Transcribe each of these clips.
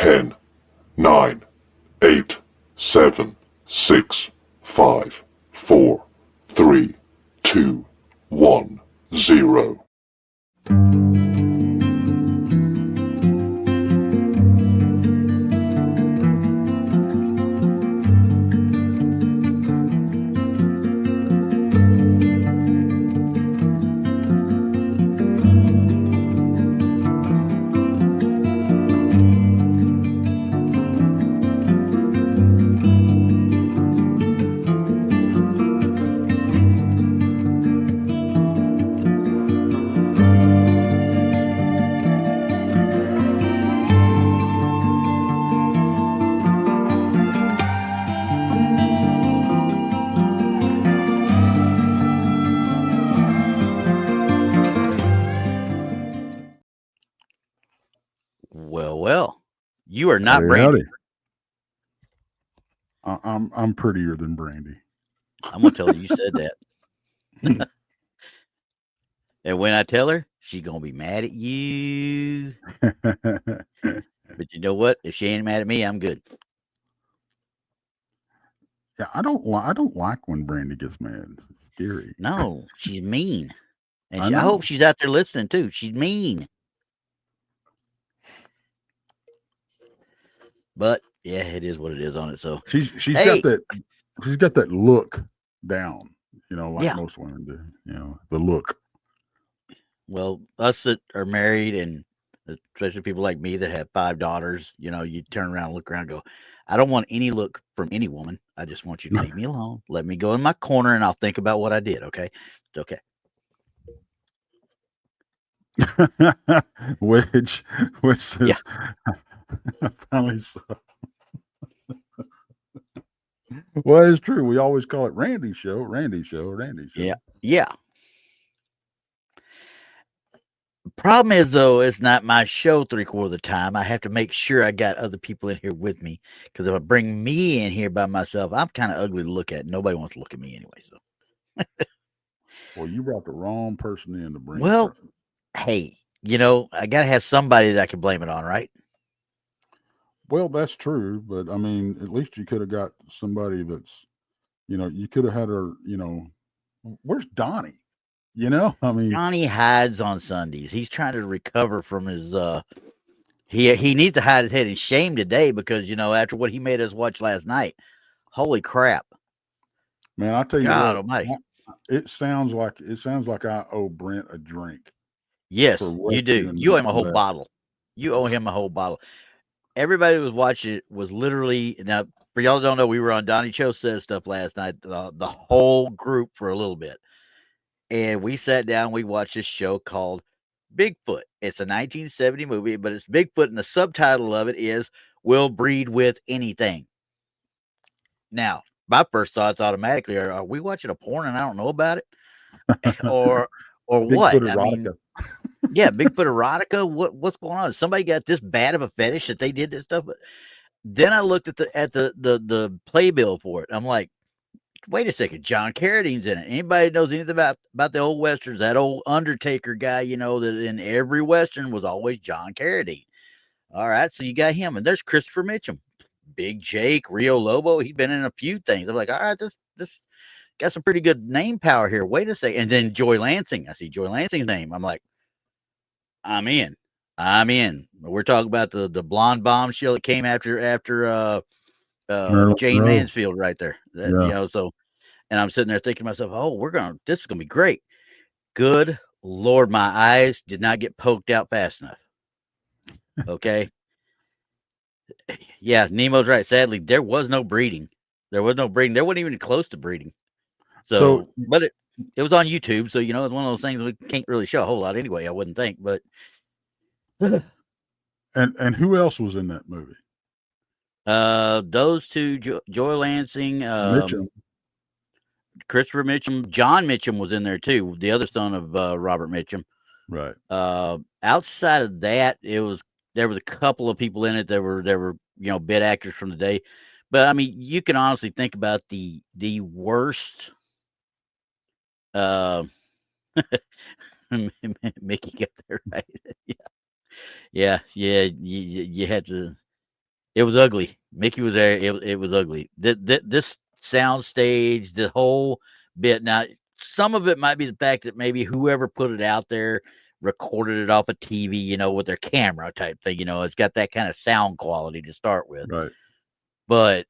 10, 9, 8, 7, 6, 5, 4, 3, 2, 1, 0. Well, you are not Brandy. I'm prettier than Brandy. I'm gonna tell her you said that. And when I tell her, she's gonna be mad at you. But you know what? If she ain't mad at me, I'm good. Yeah, I don't like when Brandy gets mad. It's scary. No, she's mean, and I I hope know. she's out there listening too. She's mean. But yeah, it is what it is on it. So she's hey, got that look down, like Yeah. most women do. The look. well, us that are married, and especially people like me that have 5 daughters, you turn around and look around and go, I don't want any look from any woman. I just want you to leave me alone. Let me go in my corner and I'll think about what I did. Okay. It's okay. which is Yeah. apparently so. Well, it's true. We always call it Randy show. Yeah. Problem is, though, it's not my show 3/4 of the time. I have to make sure I got other people in here with me, because if I bring me in here by myself, I'm kind of ugly to look at. Nobody wants to look at me anyway. So, Well, you brought the wrong person in to bring. well, hey, I gotta have somebody that I can blame it on, right? Well, that's true, but I mean, at least you could have got somebody that's, you could have had her. Where's Donnie? I mean, Johnny hides on Sundays. He's trying to recover from his. He needs to hide his head in shame today, because after what he made us watch last night, holy crap! man, I tell you God what, Almighty! it sounds like I owe Brent a drink. Yes, for you do. rescuing You me owe him a from whole that. bottle. You owe him a whole bottle. Everybody who was watching it was literally, now for y'all that don't know, we were on Donnie Cho Says Stuff last night, the whole group for a little bit. And we sat down, we watched this show called Bigfoot. It's a 1970 movie, but it's Bigfoot, and the subtitle of it is Will Breed with Anything. Now, my first thoughts automatically are we watching a porn and I don't know about it? Or what? Bigfoot I mean, erotica. yeah, Bigfoot erotica. What's going on? Somebody got this bad of a fetish that they did this stuff. But then I looked at the playbill for it. I'm like, wait a second, John Carradine's in it. Anybody knows anything about the old westerns? That old Undertaker guy, that in every western was always John Carradine. All right, so you got him, and there's Christopher Mitchum, Big Jake, Rio Lobo. He's been in a few things. I'm like, all right, this got some pretty good name power here. Wait a second, and then Joy Lansing. I see Joy Lansing's name. I'm like, I'm in. We're talking about the blonde bombshell that came after Jane Mansfield right there. So, and I'm sitting there thinking to myself, oh, this is gonna be great. Good Lord, my eyes did not get poked out fast enough. Okay. Yeah, Nemo's right. Sadly, there was no breeding. There wasn't even close to breeding. So but it was on YouTube, so it's one of those things we can't really show a whole lot anyway, I wouldn't think, but and who else was in that movie? Those two, Joy Lansing, Mitchum. Christopher Mitchum, John Mitchum was in there too, the other son of Robert Mitchum. Right. Outside of that, there was a couple of people in it that were bit actors from the day. But I mean, you can honestly think about the worst. Mickey got there right. Yeah. You had to. It was ugly. Mickey was there. It was ugly. This sound stage, the whole bit. Now, some of it might be the fact that maybe whoever put it out there recorded it off a TV, with their camera type thing. It's got that kind of sound quality to start with. Right. But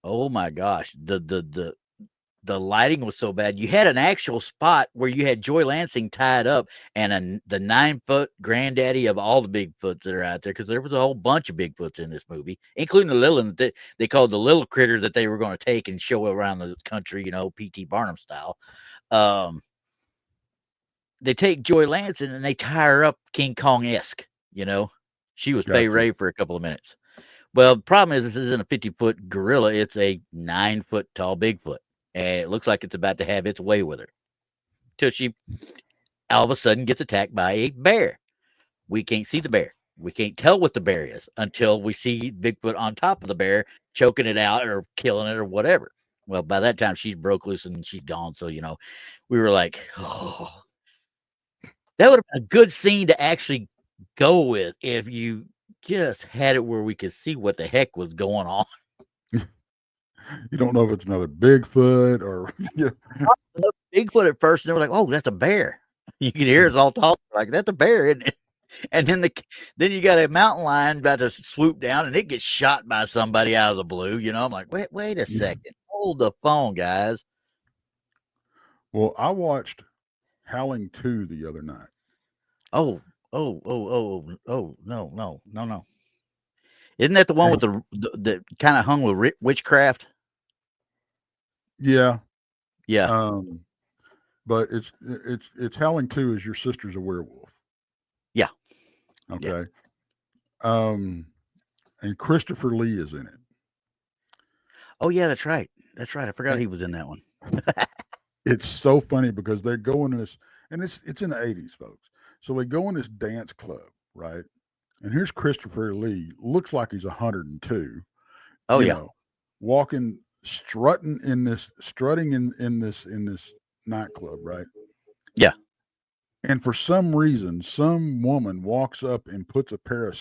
oh my gosh, the lighting was so bad. You had an actual spot where you had Joy Lansing tied up and the 9-foot granddaddy of all the Bigfoots that are out there, because there was a whole bunch of Bigfoots in this movie, including the little one that they called the little critter that they were going to take and show around the country, P.T. Barnum style. They take Joy Lansing and they tie her up King Kong-esque, She was Fay Ray for a couple of minutes. Well, the problem is this isn't a 50-foot gorilla. It's a 9-foot tall Bigfoot. And it looks like it's about to have its way with her. Till she all of a sudden gets attacked by a bear. We can't see the bear. We can't tell what the bear is until we see Bigfoot on top of the bear, choking it out or killing it or whatever. Well, by that time, she's broke loose and she's gone. So, we were like, oh, that would have been a good scene to actually go with if you just had it where we could see what the heck was going on. You don't know if it's another Bigfoot or Bigfoot at first, and they were like, "Oh, that's a bear." You can hear us all talking like, "That's a bear," isn't it? And then you got a mountain lion about to swoop down, and it gets shot by somebody out of the blue. I'm like, wait a second, hold the phone, guys. Well, I watched Howling 2 the other night. Oh, no. Isn't that the one with the kind of hung with witchcraft? Yeah. But it's Howling 2 is Your Sister's a Werewolf. Yeah. Okay. Yeah. And Christopher Lee is in it. Oh yeah, that's right. I forgot he was in that one. It's so funny because they're going to this, and it's in the 80s, folks. So they go in this dance club, right? And here's Christopher Lee, looks like he's 102. Oh yeah. Walking, strutting in this nightclub, right? Yeah. And for some reason, some woman walks up and puts a pair of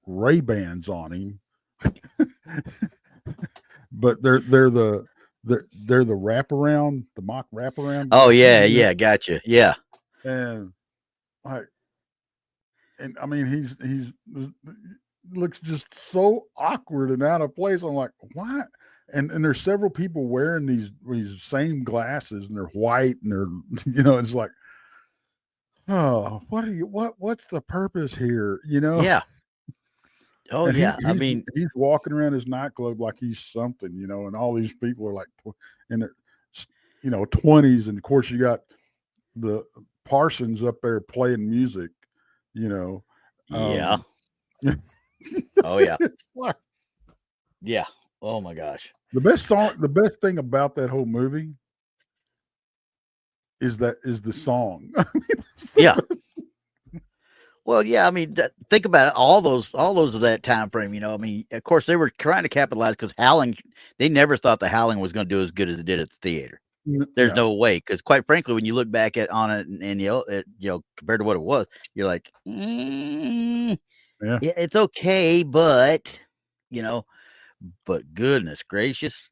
Ray-Bans on him. But they're the wraparound, the mock wraparound. Oh yeah, gotcha. Yeah. And I mean he's looks just so awkward and out of place. I'm like, what? And there's several people wearing these same glasses, and they're white, and they're it's like, oh, what's the purpose here? Yeah. Oh and yeah. I mean, he's walking around his nightclub like he's something, and all these people are like in their 20s, and of course you got the Parsons up there playing music, Yeah. Oh yeah. Yeah. Oh my gosh. The best thing about that whole movie is the song. Yeah. Well, yeah. I mean, think about it. All those of that time frame. I mean, of course, they were trying to capitalize because Howling. They never thought the Howling was going to do as good as it did at the theater. There's no way, because quite frankly, when you look back on it and compared to what it was, you're like, yeah, it's okay, but but goodness gracious,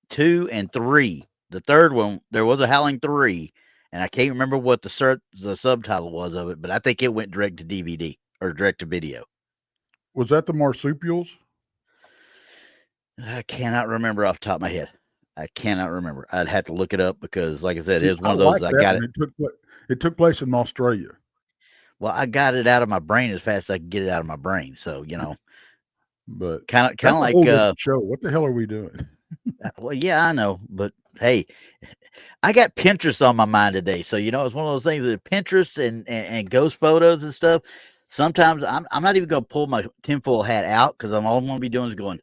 2 and 3. The third one, there was a Howling 3, and I can't remember what the subtitle was of it, but I think it went direct to DVD or direct to video. Was that the marsupials? I cannot remember off the top of my head. I cannot remember. I'd have to look it up because, like I said, it was one of those. I got it. It took place in Australia. Well, I got it out of my brain as fast as I could get it out of my brain. So but kind of like show. What the hell are we doing? Well, yeah, I know, but hey, I got Pinterest on my mind today. So it's one of those things that Pinterest and ghost photos and stuff. Sometimes I'm not even going to pull my tinfoil hat out because all I'm going to be doing is going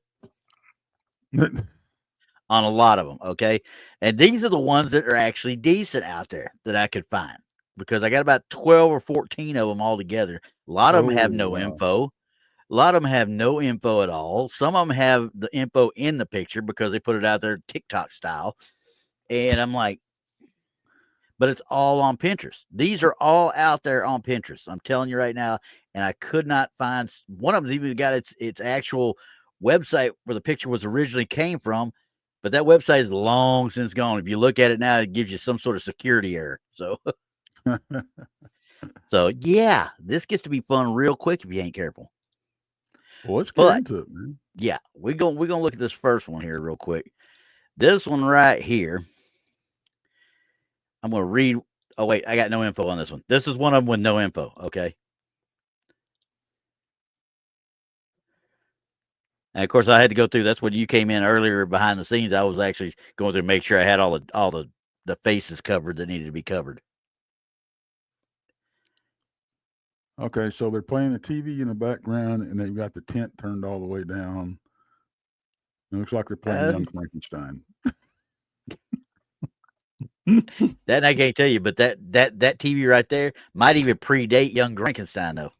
on a lot of them. Okay. And these are the ones that are actually decent out there that I could find, because I got about 12 or 14 of them all together. A lot of them have no info. A lot of them have no info at all. Some of them have the info in the picture because they put it out there TikTok style. And I'm like, but it's all on Pinterest. These are all out there on Pinterest. I'm telling you right now. and I could not find one of them's even got its actual website where the picture was originally came from, but that website is long since gone. If you look at it now, it gives you some sort of security error. So, so yeah, this gets to be fun real quick if you ain't careful. Well, let's get But into it, man. yeah, we're gonna look at this first one here real quick. This one right here, I'm gonna read. Oh wait, I got no info on this one. This is one of them with no info. Okay. And of course, I had to go through. That's when you came in earlier behind the scenes. I was actually going through and make sure I had all the faces covered that needed to be covered. Okay, so they're playing the TV in the background, and they've got the tent turned all the way down. It looks like they're playing Young Frankenstein. That I can't tell you, but that TV right there might even predate Young Frankenstein, though.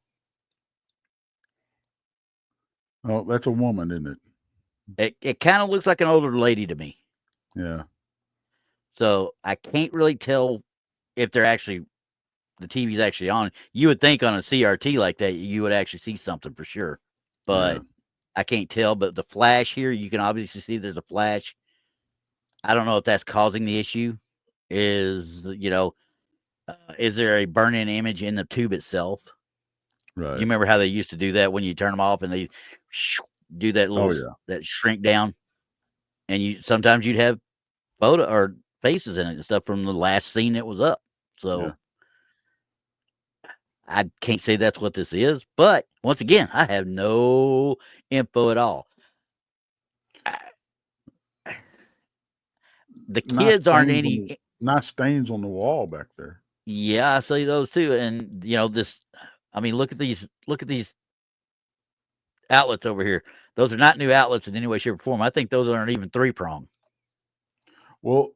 Oh, that's a woman, isn't it? It kind of looks like an older lady to me. Yeah. So I can't really tell if they're actually the TV's actually on. You would think on a CRT like that you would actually see something for sure, but yeah. I can't tell. But the flash here, you can obviously see there's a flash. I don't know if that's causing the issue. Is is there a burn-in image in the tube itself? Right. You remember how they used to do that when you turn them off and they do that little that shrink down, and sometimes you'd have photo or faces in it and stuff from the last scene that was up. So I can't say that's what this is, but once again, I have no info at all. The kids aren't any nice stains on the wall back there. Yeah, I see those too. And this, I mean, look at these outlets over here. Those are not new outlets in any way, shape, or form. I think those aren't even 3-prong. Well,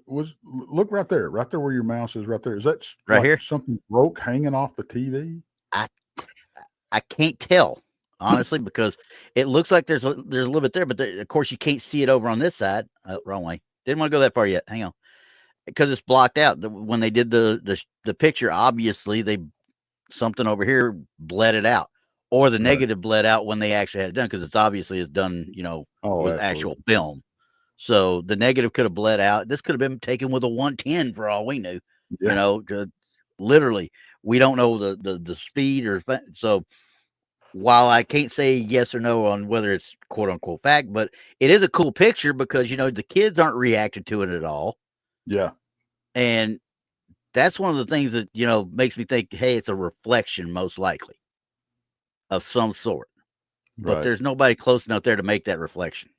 look right there where your mouse is right there. Is that right here? Something broke hanging off the TV? I can't tell, honestly, because it looks like there's a little bit there, but of course you can't see it over on this side. Wrong way. Didn't want to go that far yet. Hang on. Because it's blocked out. When they did the picture, obviously something over here bled it out, or the negative bled out when they actually had it done, because it's done, with actual film. So the negative could have bled out. This could have been taken with a 110 for all we knew. Yeah. Literally, we don't know the speed or so. While I can't say yes or no on whether it's quote unquote fact, but it is a cool picture because the kids aren't reacting to it at all. Yeah. And that's one of the things that, makes me think, hey, it's a reflection most likely of some sort. But there's nobody close enough there to make that reflection.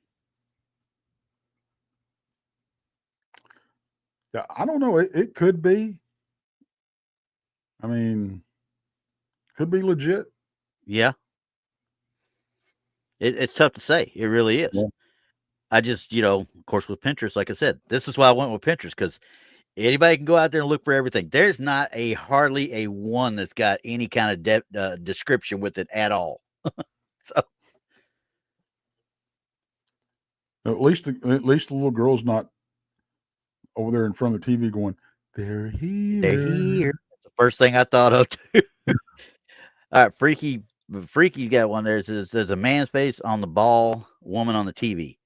Yeah, I don't know. It could be. I mean, could be legit. Yeah. It's tough to say. It really is. Yeah. I just, of course, with Pinterest, like I said, this is why I went with Pinterest, because anybody can go out there and look for everything. There's not hardly a one that's got any kind of description with it at all. So at least the little girl's not over there in front of the TV going, "They're here." They're here. That's the first thing I thought of too. All right, Freaky got one there. It says a man's face on the ball, woman on the TV.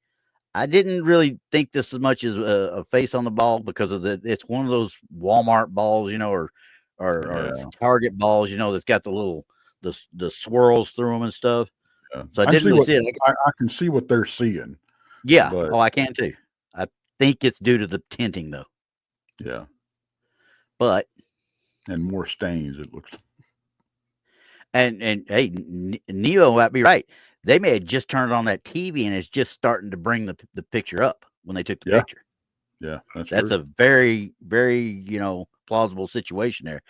I didn't really think this as much as a face on the ball because of it's one of those Walmart balls, or Target balls, that's got the little the swirls through them and stuff. Yeah. So I didn't really see it. I can see what they're seeing. Yeah. But... I can too. I think it's due to the tinting though. Yeah. But and more stains, it looks. And hey, Neo might be right. They may have just turned on that TV and it's just starting to bring the picture up when they took the picture. Yeah, that's a very, very, plausible situation there.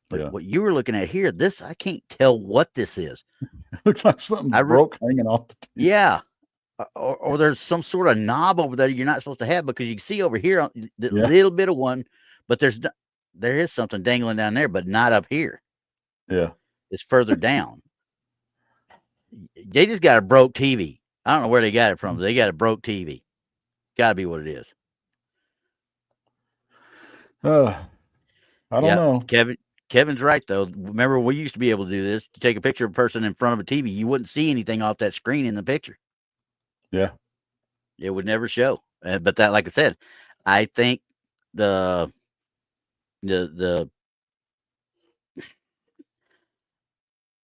But what you were looking at here, this, I can't tell what this is. It looks like something broke hanging off the TV. Yeah. Or there's some sort of knob over there you're not supposed to have, because you can see over here the little bit of one, but there is something dangling down there, but not up here. Yeah. It's further down. They just got a broke TV. I don't know where they got it from. They got a broke TV. Got to be what it is. I don't know. Kevin's right though. Remember, we used to be able to do this. You take a picture of a person in front of a TV, you wouldn't see anything off that screen in the picture. Yeah. It would never show. But that, like I said, I think the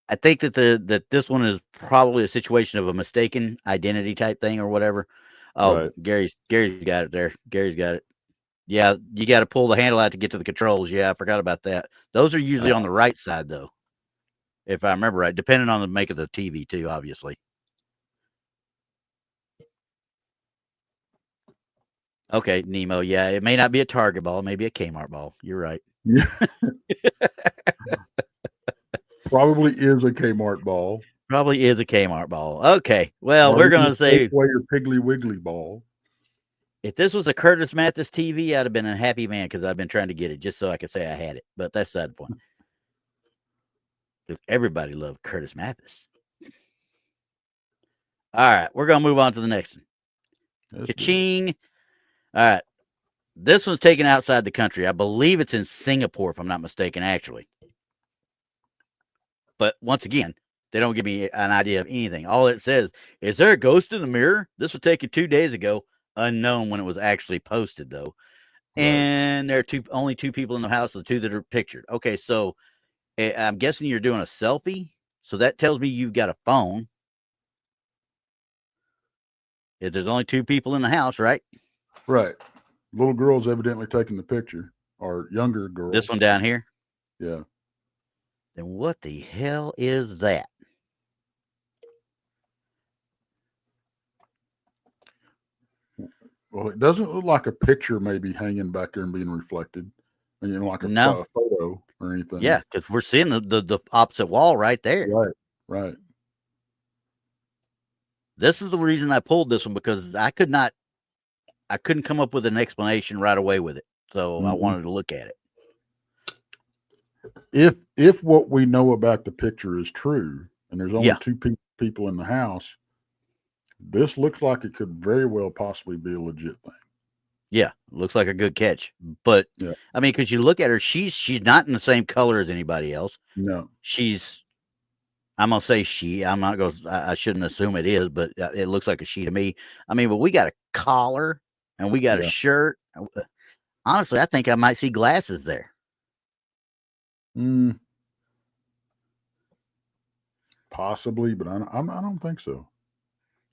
I think that this one is probably a situation of a mistaken identity type thing or whatever. Oh, Right. Gary's got it there. Gary's got it. Yeah, you got to pull the handle out to get to the controls. Yeah, I forgot about that. Those are usually on the right side though, if I remember right, depending on the make of the TV too, obviously. Okay, Nemo. Yeah, it may not be a Target ball, maybe a Kmart ball. You're right. Yeah. Probably is a Kmart ball. Probably is a Kmart ball. Okay. Well, we're going to say your Piggly Wiggly ball. If this was a Curtis Mathis TV, I'd have been a happy man because I've been trying to get it just so I could say I had it. But that's the point. Because everybody loved Curtis Mathis. All right. We're going to move on to the next one. Ka-ching. All right. This one's taken outside the country. I believe it's in Singapore, if I'm not mistaken, actually. But once again, they don't give me an idea of anything. All it says, is there a ghost in the mirror? This was taken 2 days ago. Unknown when it was actually posted, though. Right. And there are only two people in the house, the two that are pictured. Okay, so I'm guessing you're doing a selfie. So that tells me you've got a phone. If there's only two people in the house, right? Right. Little girl's evidently taking the picture, or younger girl. This one down here? Yeah. Then what the hell is that? Well, it doesn't look like a picture maybe hanging back there and being reflected. You know, like a photo or anything. Yeah, because we're seeing the opposite wall right there. Right, right. This is the reason I pulled this one, because I couldn't come up with an explanation right away with it. So I wanted to look at it. If what we know about the picture is true, and there's only two people in the house, this looks like it could very well possibly be a legit thing. Yeah, looks like a good catch. But I mean, because you look at her, she's not in the same color as anybody else. No, I'm gonna say she. I'm not gonna. I shouldn't assume it is, but it looks like a she to me. I mean, but we got a collar and we got a shirt. Honestly, I think I might see glasses there. Possibly, but I don't think so.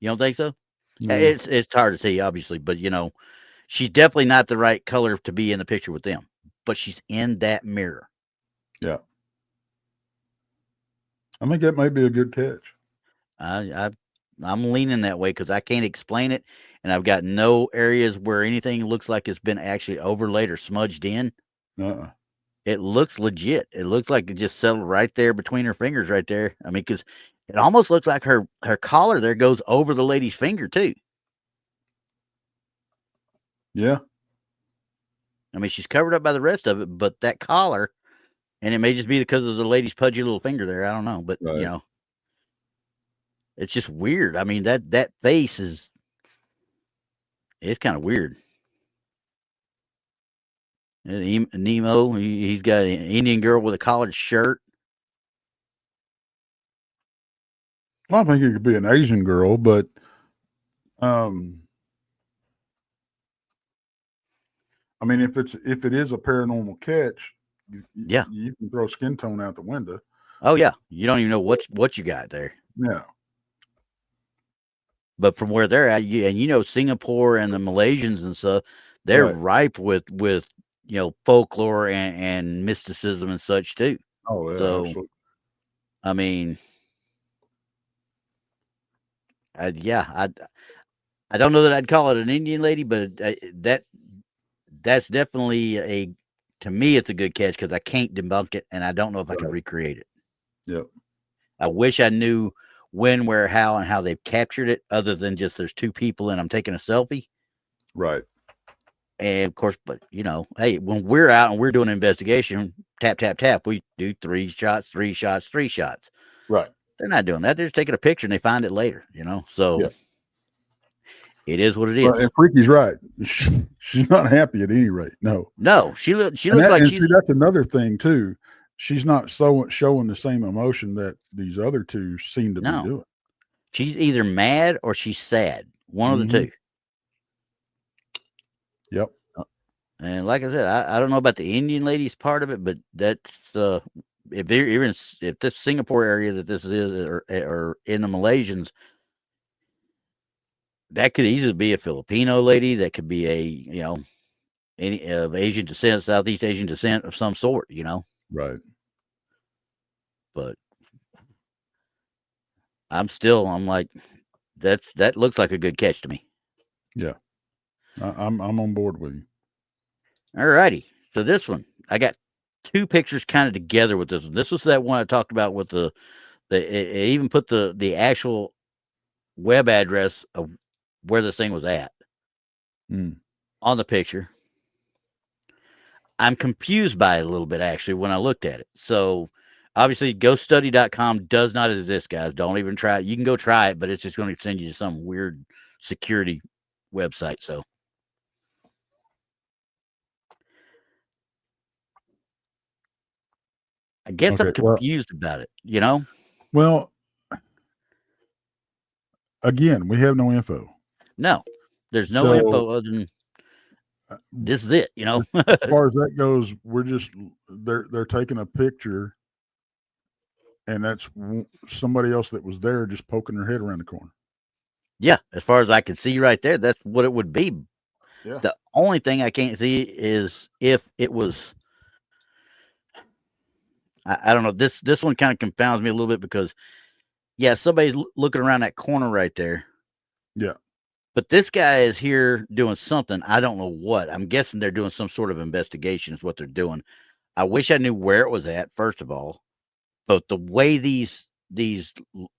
You don't think so? No. It's hard to see, obviously, but she's definitely not the right color to be in the picture with them. But she's in that mirror. Yeah. I think that might be a good catch. I'm leaning that way because I can't explain it, and I've got no areas where anything looks like it's been actually overlaid or smudged in. It looks legit. It looks like it just settled right there between her fingers right there. I mean, because it almost looks like her collar there goes over the lady's finger too. Yeah. I mean, she's covered up by the rest of it, but that collar, and it may just be because of the lady's pudgy little finger there. I don't know, but it's just weird. I mean, that face it's kind of weird. Nemo, he's got an Indian girl with a collared shirt. Well, I think it could be an Asian girl, but I mean, if it is a paranormal catch, you can throw skin tone out the window. Oh yeah, you don't even know what you got there. Yeah. But from where they're at, and Singapore and the Malaysians and stuff, they're ripe with folklore and mysticism and such too. Oh yeah. So, absolutely. I mean, I don't know that I'd call it an Indian lady, but that's definitely to me, it's a good catch because I can't debunk it, and I don't know if I can recreate it. Yep. I wish I knew when, where, how, and how they've captured it, other than just there's two people and I'm taking a selfie. Right. And of course, but hey, when we're out and we're doing an investigation, tap, tap, tap, we do 3 shots. Right. They're not doing that. They're just taking a picture and they find it later, so it is what it is. Well, and Freaky's right. She's not happy at any rate. No, she looks like that's another thing too. she's not showing the same emotion that these other two seem to be No. doing. She's either mad or she's sad. One of the two. Yep. And like I said, I don't know about the Indian ladies part of it, but that's if they're even if this Singapore area that this is or in the Malaysians, that could easily be a Filipino lady. That could be a any of Asian descent, Southeast Asian descent of some sort. Right. But I'm like, that looks like a good catch to me. Yeah. I'm on board with you. All righty. So this one, I got two pictures kind of together with this one. This was that one I talked about with it even put the actual web address of where this thing was at on the picture. I'm confused by it a little bit, actually, when I looked at it. So obviously ghoststudy.com does not exist, guys. Don't even try it. You can go try it, but it's just going to send you to some weird security website. So I guess I'm confused about it, Well, again, we have no info. No, there's no info other than this is it, As far as that goes, we're just they're taking a picture, and that's somebody else that was there just poking their head around the corner. Yeah, as far as I can see right there, that's what it would be. Yeah. The only thing I can't see is if it was. I don't know. This one kind of confounds me a little bit because, yeah, somebody's looking around that corner right there. Yeah. But this guy is here doing something. I don't know what. I'm guessing they're doing some sort of investigation is what they're doing. I wish I knew where it was at, first of all. But the way these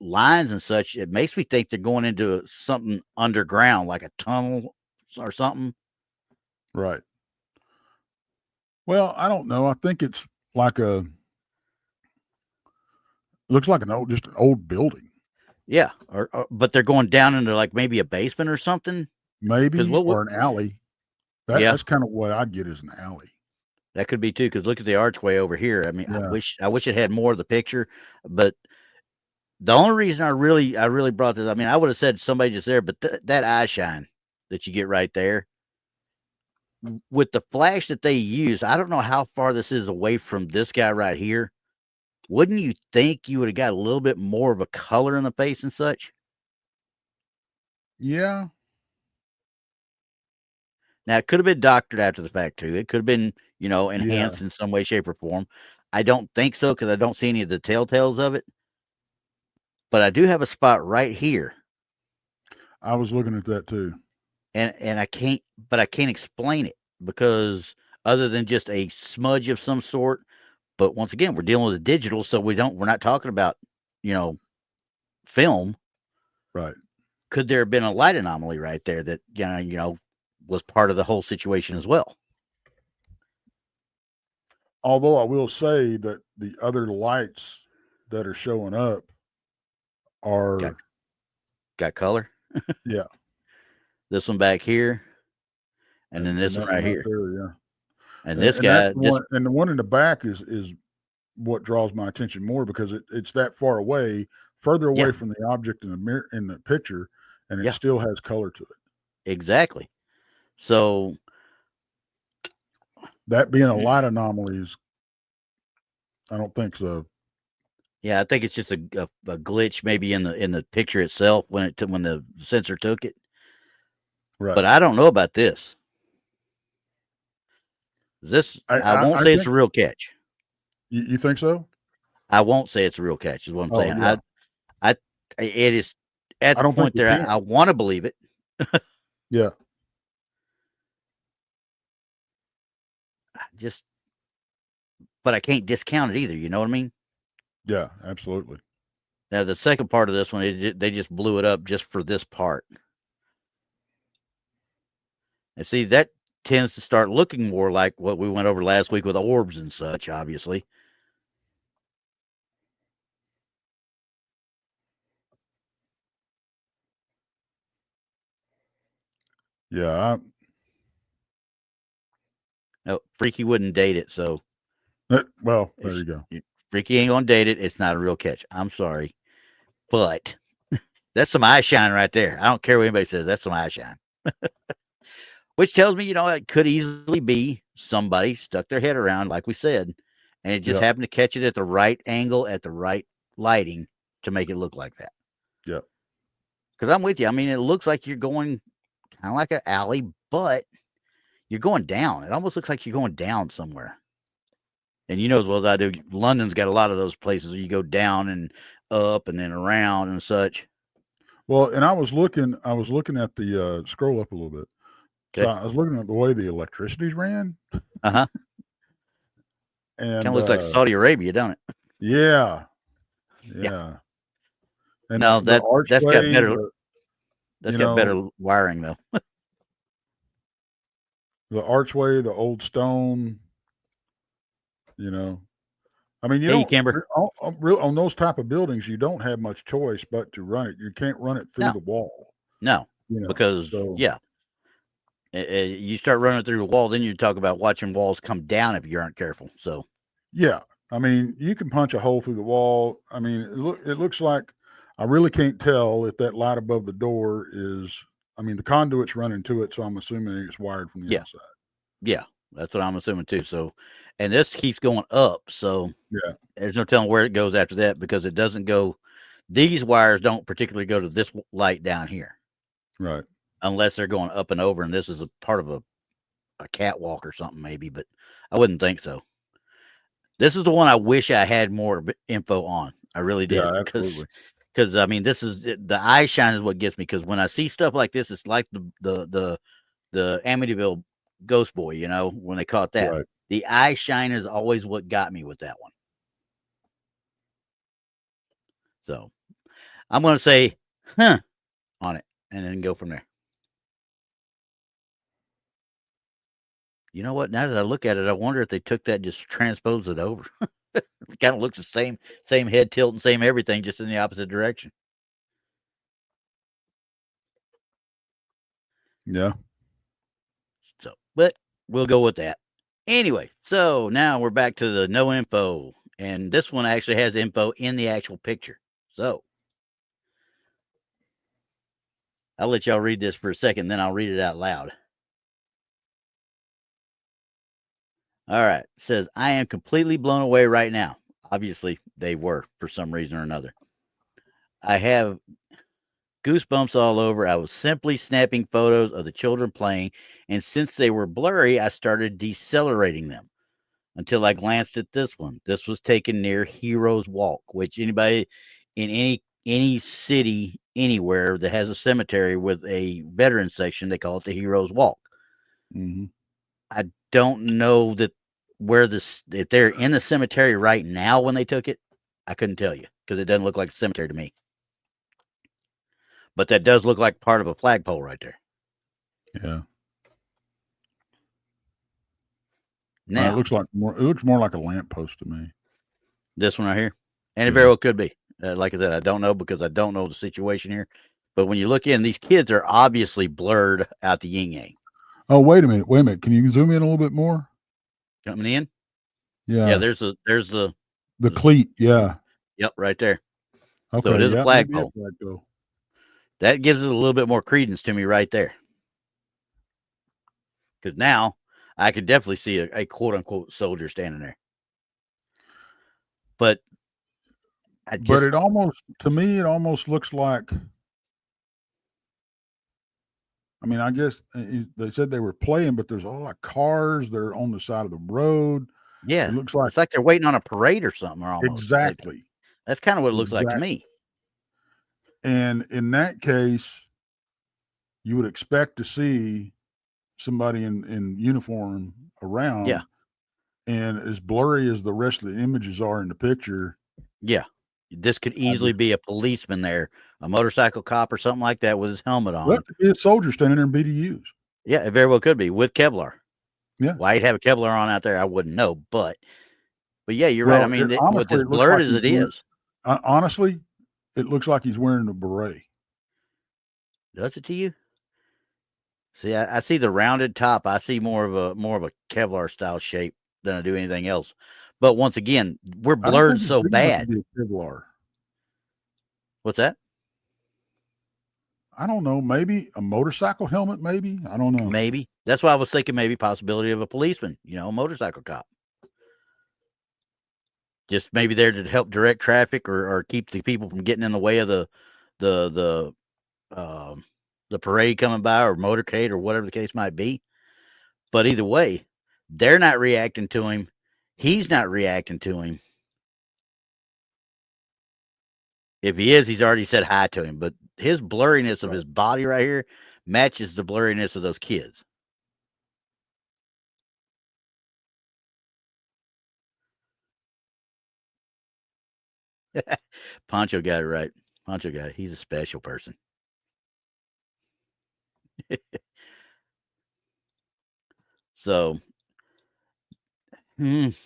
lines and such, it makes me think they're going into something underground, like a tunnel or something. Right. Well, I don't know. I think it's like looks like an old building. Yeah, but they're going down into like maybe a basement or something. Maybe or an alley. That's kind of what I get as an alley. That could be too, because look at the archway over here. I mean, yeah. I wish it had more of the picture, but the only reason I really brought this, I mean, I would have said somebody just there, but that eye shine that you get right there with the flash that they use, I don't know how far this is away from this guy right here. Wouldn't you think you would have got a little bit more of a color in the face and such? Yeah. Now, it could have been doctored after the fact, too. It could have been, enhanced in some way, shape, or form. I don't think so because I don't see any of the telltales of it. But I do have a spot right here. I was looking at that, too. And I can't explain it because other than just a smudge of some sort. But once again, we're dealing with a digital, so we're not talking about, film. Right. Could there have been a light anomaly right there that, was part of the whole situation as well? Although I will say that the other lights that are showing up are got color. Yeah. This one back here, and then this one right here. There, yeah. And this guy, and the one in the back is what draws my attention more because it's that far away, further away from the object in the mirror in the picture, and it still has color to it. Exactly. So that being a light anomaly is, I don't think so. Yeah, I think it's just a glitch maybe in the picture itself when the sensor took it. Right. But I don't know about this. I won't say it's a real catch. You think so? I won't say it's a real catch. Is what I'm saying. Yeah. It is at the point there. I want to believe it. Yeah. But I can't discount it either. You know what I mean? Yeah, absolutely. Now the second part of this one, they just blew it up just for this part. And see, that tends to start looking more like what we went over last week with orbs and such, obviously. Yeah. No, Freaky wouldn't date it, so Well, there you go. Freaky ain't gonna date it. It's not a real catch. I'm sorry, but that's some eye shine right there. I don't care what anybody says. That's some eye shine. Which tells me, it could easily be somebody stuck their head around, like we said, and it just happened to catch it at the right angle, at the right lighting to make it look like that. Yep. Because I'm with you. I mean, it looks like you're going kind of like an alley, but you're going down. It almost looks like you're going down somewhere. And you know as well as I do, London's got a lot of those places where you go down and up and then around and such. Well, and I was looking at the scroll up a little bit. Okay. So I was looking at the way the electricity's ran. Uh-huh. And kind of looks like Saudi Arabia, don't it? Yeah. And no, that's got better. That's got better wiring though. The archway, the old stone. I mean, on those type of buildings, you don't have much choice but to run it. You can't run it through the wall. No, because you start running through the wall, then you talk about watching walls come down if you aren't careful. So, yeah, I mean, you can punch a hole through the wall. I mean, it looks like I really can't tell if that light above the door is. I mean, the conduit's running to it, so I'm assuming it's wired from the outside. Yeah, that's what I'm assuming too. So, and this keeps going up, so there's no telling where it goes after that because it doesn't go. These wires don't particularly go to this light down here, right? Unless they're going up and over, and this is a part of a catwalk or something, maybe. But I wouldn't think so. This is the one I wish I had more info on. I really did. Yeah, absolutely. Because I mean, this is the eye shine is what gets me. Because when I see stuff like this, it's like the Amityville Ghost Boy. When they caught that, right. The eye shine is always what got me with that one. So I'm going to say, on it, and then go from there. You know what? Now that I look at it, I wonder if they took that and just transposed it over. It kind of looks the same head tilt and same everything, just in the opposite direction. Yeah. So, but we'll go with that. Anyway, so now we're back to the no info. And this one actually has info in the actual picture. So I'll let y'all read this for a second, then I'll read it out loud. All right. It says, I am completely blown away right now. Obviously, they were for some reason or another. I have goosebumps all over. I was simply snapping photos of the children playing, and since they were blurry, I started decelerating them until I glanced at this one. This was taken near Heroes Walk, which anybody in any city anywhere that has a cemetery with a veteran section, they call it the Heroes Walk. Mm-hmm. I don't know that if they're in the cemetery right now when they took it, I couldn't tell you because it doesn't look like a cemetery to me. But that does look like part of a flagpole right there. Yeah. Now it looks more like a lamppost to me. This one right here, and it very well could be. Like I said, I don't know because I don't know the situation here. But when you look in, these kids are obviously blurred out the yin yang. Oh, wait a minute. Can you zoom in a little bit more? Coming in? Yeah. There's the cleat. Yeah. Yep, right there. Okay. So it is a flagpole. That gives it a little bit more credence to me right there. Because now I could definitely see a quote unquote soldier standing there. But it almost looks like, I mean, I guess they said they were playing, but there's all like cars. They're on the side of the road. Yeah. It looks like it's like they're waiting on a parade or something. Or almost. Exactly. That's kind of what it looks like to me. And in that case, you would expect to see somebody in uniform around. Yeah. And as blurry as the rest of the images are in the picture. Yeah. This could easily be a policeman there, a motorcycle cop or something like that with his helmet on. Well, it could be a soldier standing there in BDUs. Yeah, it very well could be with Kevlar. Yeah. Why he'd have a Kevlar on out there, I wouldn't know. But yeah, you're right. I mean, with as blurred as it is. Honestly, it looks like he's wearing a beret. Does it to you? See, I see the rounded top. I see more of a Kevlar style shape than I do anything else. But once again, we're I don't blurred think it's so big enough to bad. be a Kevlar. What's that? I don't know. Maybe a motorcycle helmet. Maybe I don't know. Maybe. That's why I was thinking maybe possibility of a policeman, a motorcycle cop. Just maybe there to help direct traffic or keep the people from getting in the way of the parade coming by or motorcade or whatever the case might be. But either way, they're not reacting to him. He's not reacting to him. If he is, he's already said hi to him. But his blurriness of his body right here matches the blurriness of those kids. Poncho got it right. Poncho got it. He's a special person. So, if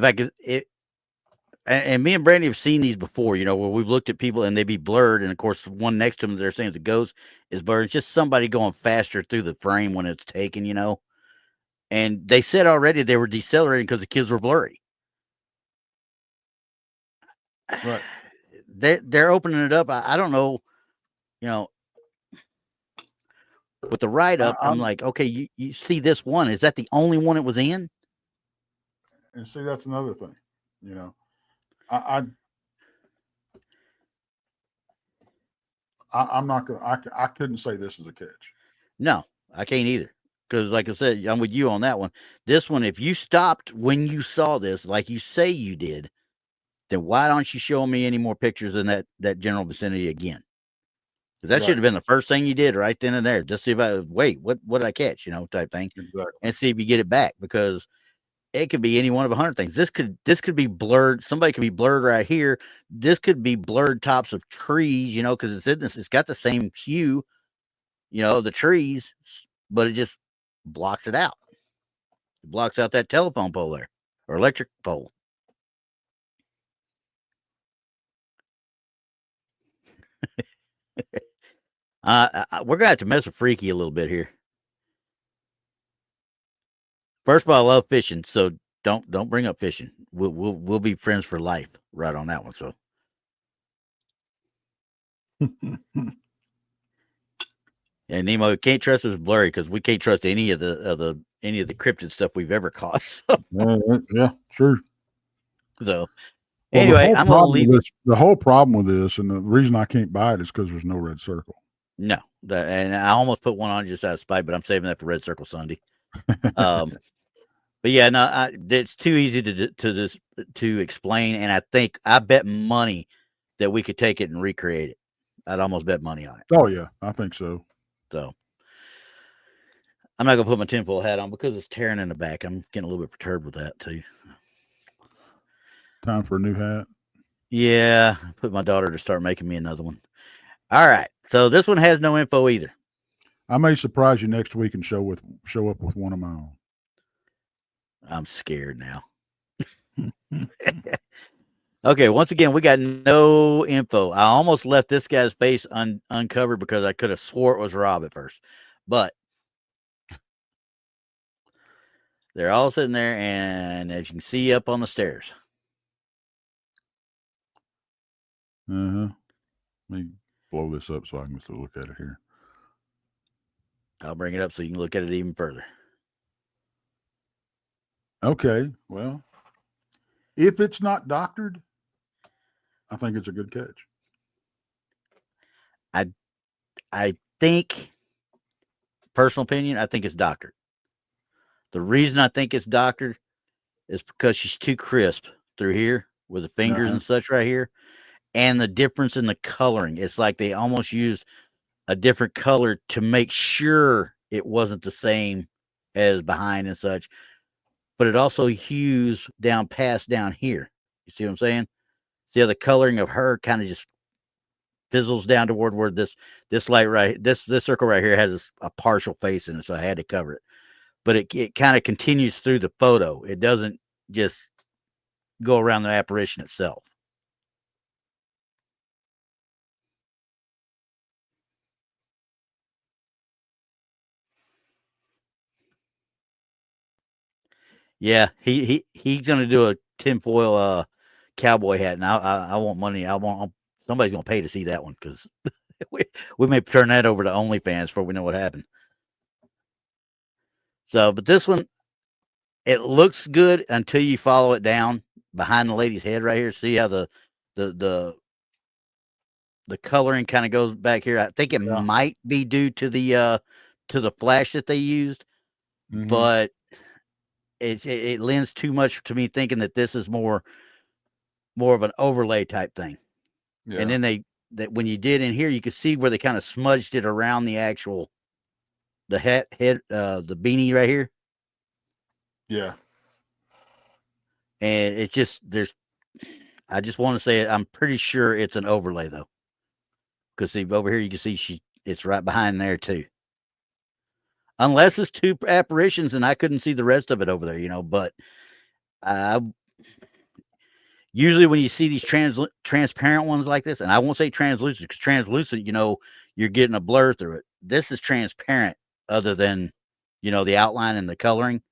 I could, and me and Brandy have seen these before, where we've looked at people and they be blurred, and of course, the one next to them they're saying the ghost is blurred. It's just somebody going faster through the frame when it's taken, And they said already they were decelerating because the kids were blurry. Right. They're opening it up. I don't know, with the write up, I'm like, okay, you see this one. Is that the only one it was in? And see, that's another thing. I'm not gonna. I couldn't say this is a catch. No, I can't either. Because, like I said, I'm with you on that one. This one, if you stopped when you saw this, like you say you did, then why don't you show me any more pictures in that general vicinity again? Because that should have been the first thing you did right then and there. Just see if what did I catch, type thing, Exactly. and see if you get it back. Because it could be any one of 100 things. This could be blurred. Somebody could be blurred right here. This could be blurred tops of trees, because it's got the same hue, the trees, but it just blocks it out. It blocks out that telephone pole there or electric pole. We're gonna have to mess with Freaky a little bit here. First of all, I love fishing, so don't bring up fishing. We'll be friends for life, right on that one. So, and Nemo, we can't trust us blurry because we can't trust any of the cryptid stuff we've ever caught. So, yeah, sure. So, anyway, I'm gonna leave the whole problem with this, and the reason I can't buy it is because there's no red circle. No, and I almost put one on just out of spite, but I'm saving that for Red Circle Sunday. But yeah, no, it's too easy to explain, and I bet money that we could take it and recreate it. I'd almost bet money on it. Oh yeah, I think so. So I'm not gonna put my tinfoil hat on because it's tearing in the back. I'm getting a little bit perturbed with that too. Time for a new hat. Yeah, put my daughter to start making me another one. All right, so this one has no info either. I may surprise you next week and show up with one of my own. I'm scared now. Okay, once again, we got no info. I almost left this guy's face uncovered because I could have swore it was Rob at first. But they're all sitting there, and as you can see up on the stairs. Uh-huh. Let me blow this up so I can look at it here. I'll bring it up so you can look at it even further. Okay, well, if it's not doctored, I think it's a good catch. I think, personal opinion, I think it's doctored. The reason I think it's doctored is because she's too crisp through here with the fingers and such right here. And the difference in the coloring. It's like they almost used a different color to make sure it wasn't the same as behind and such. But it also hues down past down here. You see what I'm saying? See how the coloring of her kind of just fizzles down toward where this light right, this circle right here has a partial face in it, so I had to cover it. But it kind of continues through the photo. It doesn't just go around the apparition itself. Yeah, he's gonna do a tinfoil cowboy hat, and I want money. Somebody's gonna pay to see that one because we may turn that over to OnlyFans before we know what happened. So, but this one, it looks good until you follow it down behind the lady's head right here. See how the the coloring kind of goes back here. I think it might be due to the flash that they used, but it lends too much to me thinking that this is more of an overlay type thing. Yeah. And then that when you did in here, you could see where they kind of smudged it around the actual the head the beanie right here. Yeah. And it's just I just want to say I'm pretty sure it's an overlay though. Because see over here you can see it's right behind there too. Unless it's two apparitions and I couldn't see the rest of it over there, but usually when you see these transparent ones like this, and I won't say translucent because translucent, you're getting a blur through it. This is transparent other than, the outline and the coloring.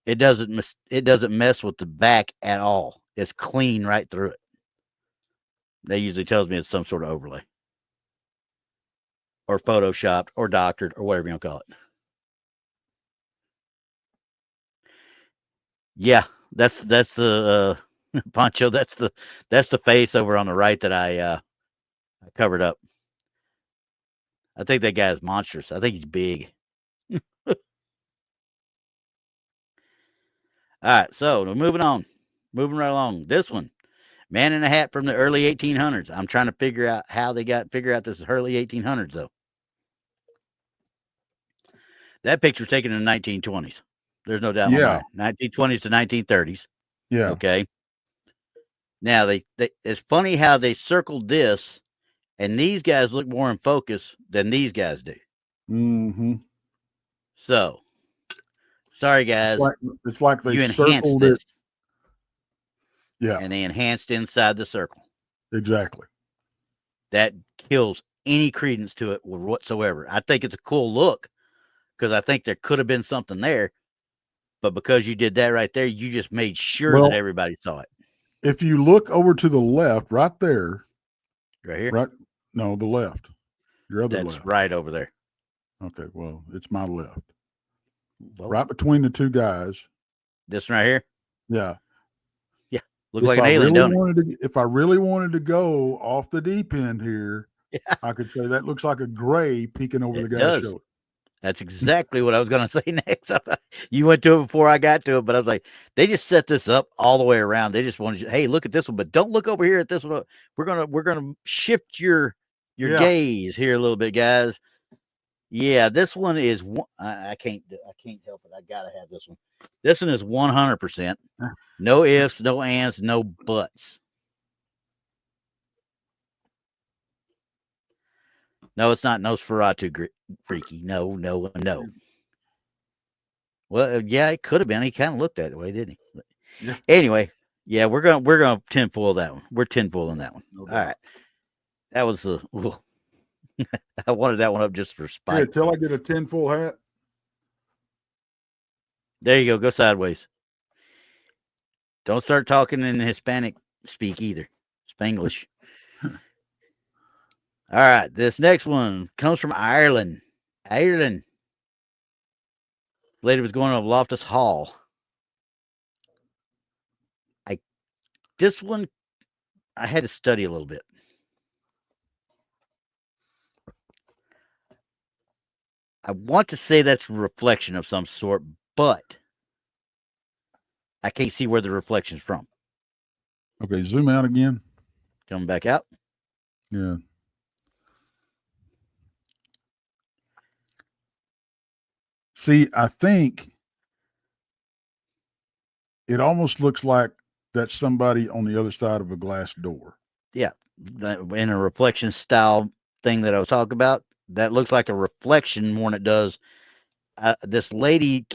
It doesn't mess with the back at all. It's clean right through it. That usually tells me it's some sort of overlay or photoshopped or doctored or whatever you want to call it. Yeah, that's the Poncho. That's the face over on the right that I covered up. I think that guy is monstrous. I think he's big. All right, so moving right along. This one, man in a hat from the early 1800s. I'm trying to figure out how they figure out this is early 1800s though. That picture was taken in the 1920s. There's no doubt in my mind. 1920s to 1930s. Yeah. Okay. Now it's funny how they circled this, and these guys look more in focus than these guys do. Mm-hmm. So, sorry guys. It's like they enhanced this. Yeah. And they enhanced inside the circle. Exactly. That kills any credence to it whatsoever. I think it's a cool look because I think there could have been something there, but because you did that right there, you just made sure that everybody saw it. If you look over to the left, right there, right here, right? No, the left. Your other left. That's right over there. Okay, well, it's my left. Right between the two guys. This one right here? Yeah. Yeah. Look like an alien, don't it? If I really wanted to go off the deep end here, I could say that looks like a gray peeking over the guy's shoulder. That's exactly what I was going to say next. You went to it before I got to it, but I was like, they just set this up all the way around. They just wanted you, hey, look at this one, but don't look over here at this one. We're gonna shift your gaze here a little bit, guys. Yeah, this one is I can't help it. I gotta have this one. This one is 100%. No ifs, no ands, no buts. No, it's not Nosferatu freaky. No. Well, yeah, it could have been. He kind of looked that way, didn't he? Yeah. Anyway, yeah, we're gonna tinfoil that one. We're tinfoiling that one. Okay. All right. That was I wanted that one up just for spite. Yeah, till I get a tinfoil hat. There you go. Go sideways. Don't start talking in Hispanic speak either. Spanglish. All right. This next one comes from Ireland. Lady was going to Loftus Hall. This one, I had to study a little bit. I want to say that's a reflection of some sort, but I can't see where the reflection's from. Okay, zoom out again. Coming back out. Yeah. See, I think it almost looks like that's somebody on the other side of a glass door. Yeah, in a reflection style thing that I was talking about, that looks like a reflection more than it does. This lady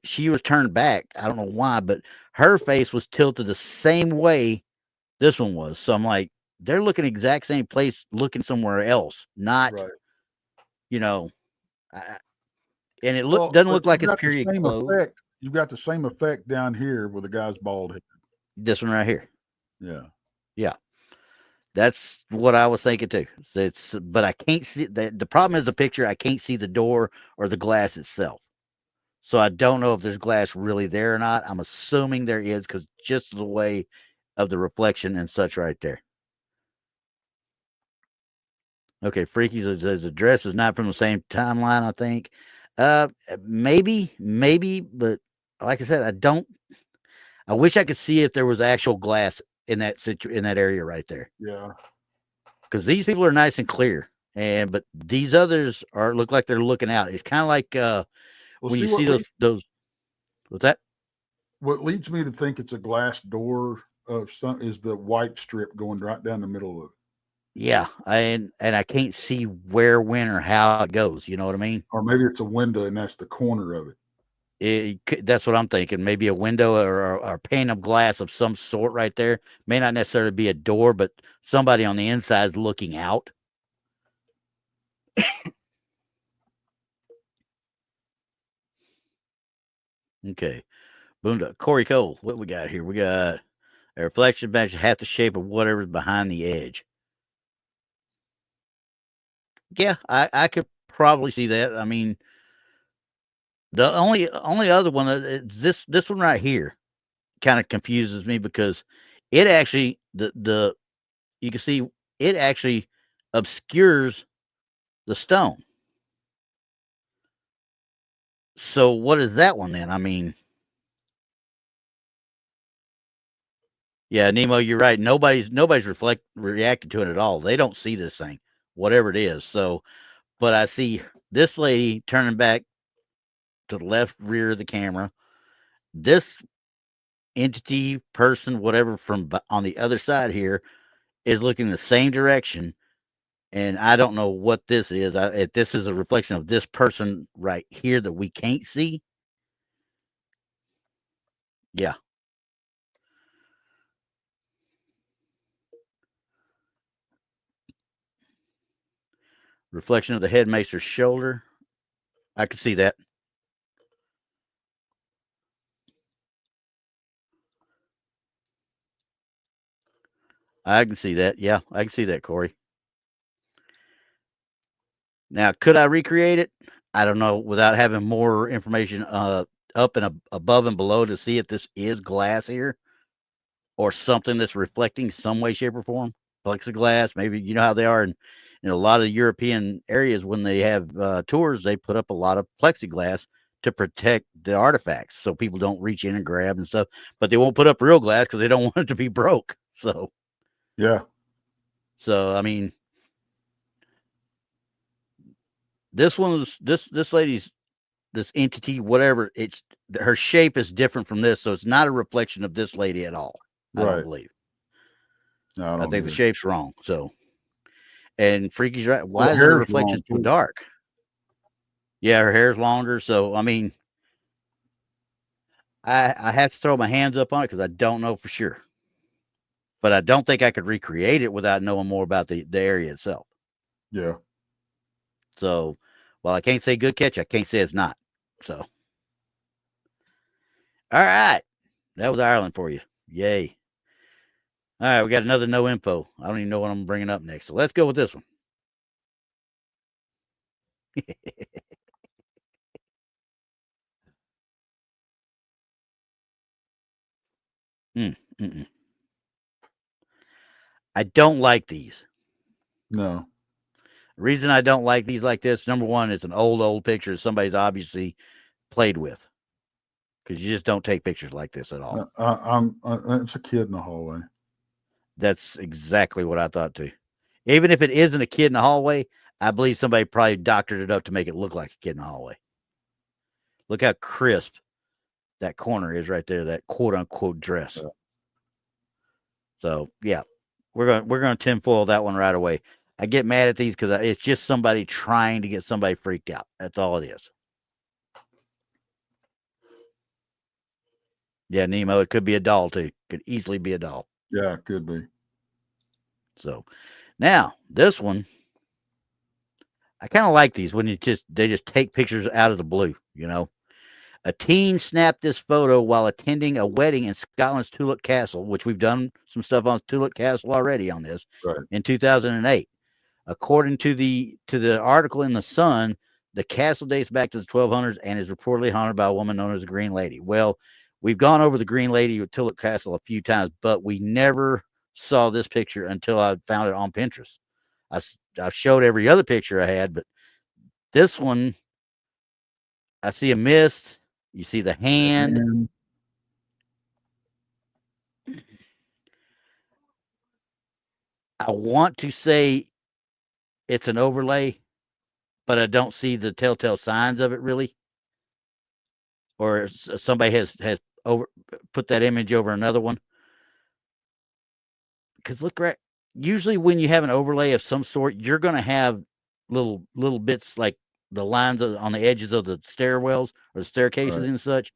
she was turned back. I don't know why, but her face was tilted the same way this one was. So I'm like, they're looking exact same place, looking somewhere else, not, right. And it doesn't look like it's period clothes. you got the same effect down here with the guy's bald head. This one right here. Yeah. That's what I was thinking too. But I can't see the problem is the picture. I can't see the door or the glass itself. So I don't know if there's glass really there or not. I'm assuming there is because just the way of the reflection and such right there. Okay, Freaky says the dress is not from the same timeline, I think. Maybe, but like I said, I wish I could see if there was actual glass in that in that area right there. Yeah. Because these people are nice and clear, but these others look like they're looking out. It's kind of like when you see those. What's that? What leads me to think it's a glass door of some is the white strip going right down the middle of it. Yeah, and I can't see where, when, or how it goes. You know what I mean? Or maybe it's a window and that's the corner of it. That's what I'm thinking. Maybe a window or a pane of glass of some sort right there. May not necessarily be a door, but somebody on the inside is looking out. Okay. Boondock. Corey Cole, what we got here? We got a reflection matches half the shape of whatever's behind the edge. Yeah, I could probably see that. I mean, the only other one, this one right here kind of confuses me because it actually, you can see it actually obscures the stone. So what is that one then? I mean, yeah, Nemo, you're right. Nobody's reacting to it at all. They don't see this thing, whatever it is. So, but I see this lady turning back to the left rear of the camera. This entity, person, whatever, from on the other side here is looking the same direction. And I don't know what this is. If this is a reflection of this person right here that we can't see. Yeah. Reflection of the headmaster's shoulder. I can see that. I can see that. Yeah, I can see that, Corey. Now, could I recreate it? I don't know without having more information up and above and below to see if this is glass here or something that's reflecting some way, shape, or form. Plexiglass, maybe you know how they are in a lot of European areas when they have tours, they put up a lot of plexiglass to protect the artifacts so people don't reach in and grab and stuff, but they won't put up real glass because they don't want it to be broke. So, yeah. So, I mean, this lady's, this entity, whatever, her shape is different from this. So it's not a reflection of this lady at all. I don't believe. No, I think the shape's wrong. So, and Freaky's right. Why is the reflection so dark? Yeah, her hair's longer. So, I mean, I have to throw my hands up on it because I don't know for sure. But I don't think I could recreate it without knowing more about the area itself. Yeah. So, while I can't say good catch, I can't say it's not. So, all right. That was Ireland for you. Yay. All right, we got another no info. I don't even know what I'm bringing up next. So let's go with this one. I don't like these. No. The reason I don't like these like this, number one, it's an old picture somebody's obviously played with. Because you just don't take pictures like this at all. It's a kid in the hallway. That's exactly what I thought too. Even if it isn't a kid in the hallway, I believe somebody probably doctored it up to make it look like a kid in the hallway. Look how crisp that corner is right there, that quote unquote dress. Yeah. So yeah, we're gonna tinfoil that one right away. I get mad at these because it's just somebody trying to get somebody freaked out. That's all it is. Yeah, Nemo, it could be a doll too. Could easily be a doll. Yeah, it could be. So now this one, I kind of like these when they just take pictures out of the blue, you know. A teen snapped this photo while attending a wedding in Scotland's Tulip Castle, which we've done some stuff on Tulip Castle already on this, Right. in 2008. According to the article in the Sun, the castle dates back to the 1200s and is reportedly haunted by a woman known as the Green Lady. Well, we've gone over the Green Lady with Tulip Castle a few times, but we never saw this picture until I found it on Pinterest. I showed every other picture I had, but this one, I see a mist. You see the hand. And I want to say it's an overlay, but I don't see the telltale signs of it really. Or somebody has put that image over another one. Because look, right, usually when you have an overlay of some sort, you're going to have little bits like the lines on the edges of the stairwells or the staircases right. and such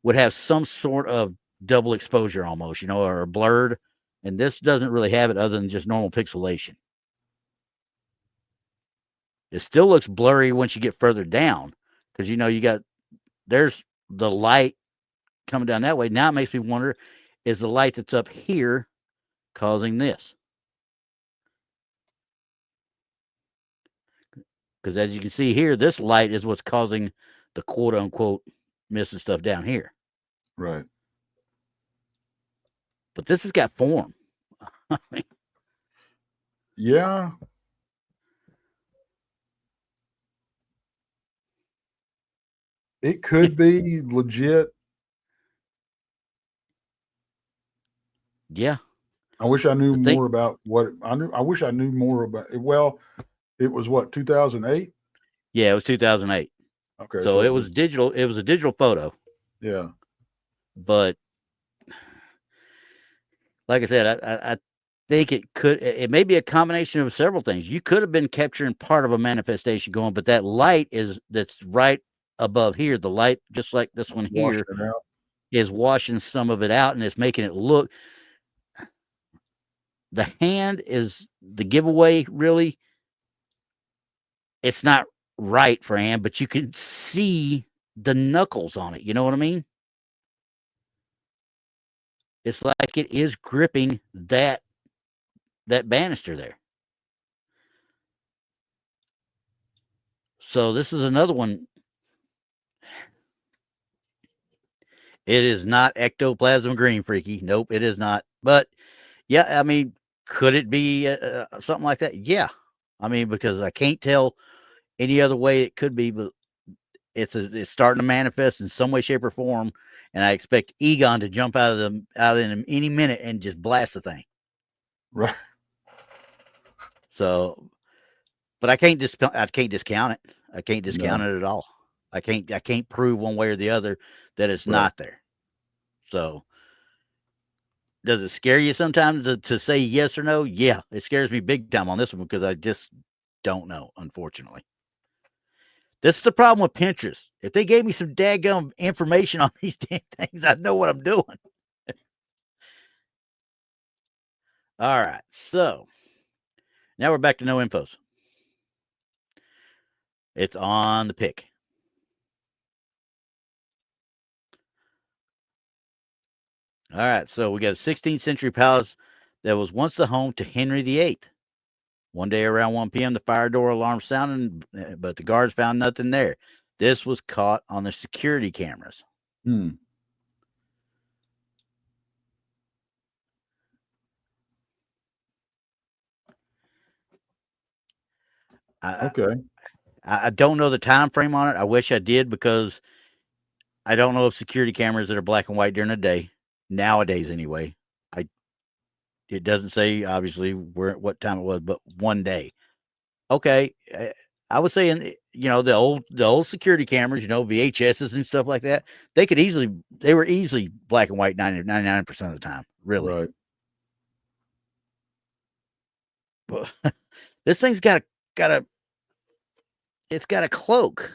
would have some sort of double exposure almost, or blurred. And this doesn't really have it other than just normal pixelation. It still looks blurry once you get further down because, there's the light coming down that way. Now it makes me wonder, is the light that's up here causing this? Because as you can see here, this light is what's causing the quote unquote mist and stuff down here. Right. But this has got form. Yeah. It could be legit. Yeah. I wish I knew more about what I knew. I wish I knew more about it. Well, it was what, 2008? Yeah, it was 2008. Okay. So it was digital. It was a digital photo. Yeah. But like I said, I think it may be a combination of several things. You could have been capturing part of a manifestation going, but that light that's right above here. The light, just like this one here, is washing some of it out and it's making it look. The hand is the giveaway, really. It's not right for a hand, but you can see the knuckles on it. You know what I mean? It's like it is gripping that banister there. So this is another one. It is not ectoplasm green, freaky. Nope, it is not. But yeah, I mean, could it be something like that? Yeah. I mean, because I can't tell any other way it could be, but it's starting to manifest in some way, shape, or form, and I expect Egon to jump out of them any minute and just blast the thing. Right. So, but I can't discount it. I can't discount it at all. I can't prove one way or the other that it's not there. So, does it scare you sometimes to say yes or no? Yeah, it scares me big time on this one because I just don't know, unfortunately. This is the problem with Pinterest. If they gave me some daggum information on these damn things, I'd know what I'm doing. All right. So now we're back to no infos. It's on the pick. All right. So we got a 16th century palace that was once the home to Henry VIII. One day around 1 p.m., the fire door alarm sounded, but the guards found nothing there. This was caught on the security cameras. Okay. I don't know the time frame on it. I wish I did because I don't know if security cameras that are black and white during the day, nowadays anyway. It doesn't say obviously what time it was, but one day. Okay, I was saying, the old security cameras, VHSs and stuff like that. They were easily black and white 99% of the time, really. Right. But this thing's got a cloak.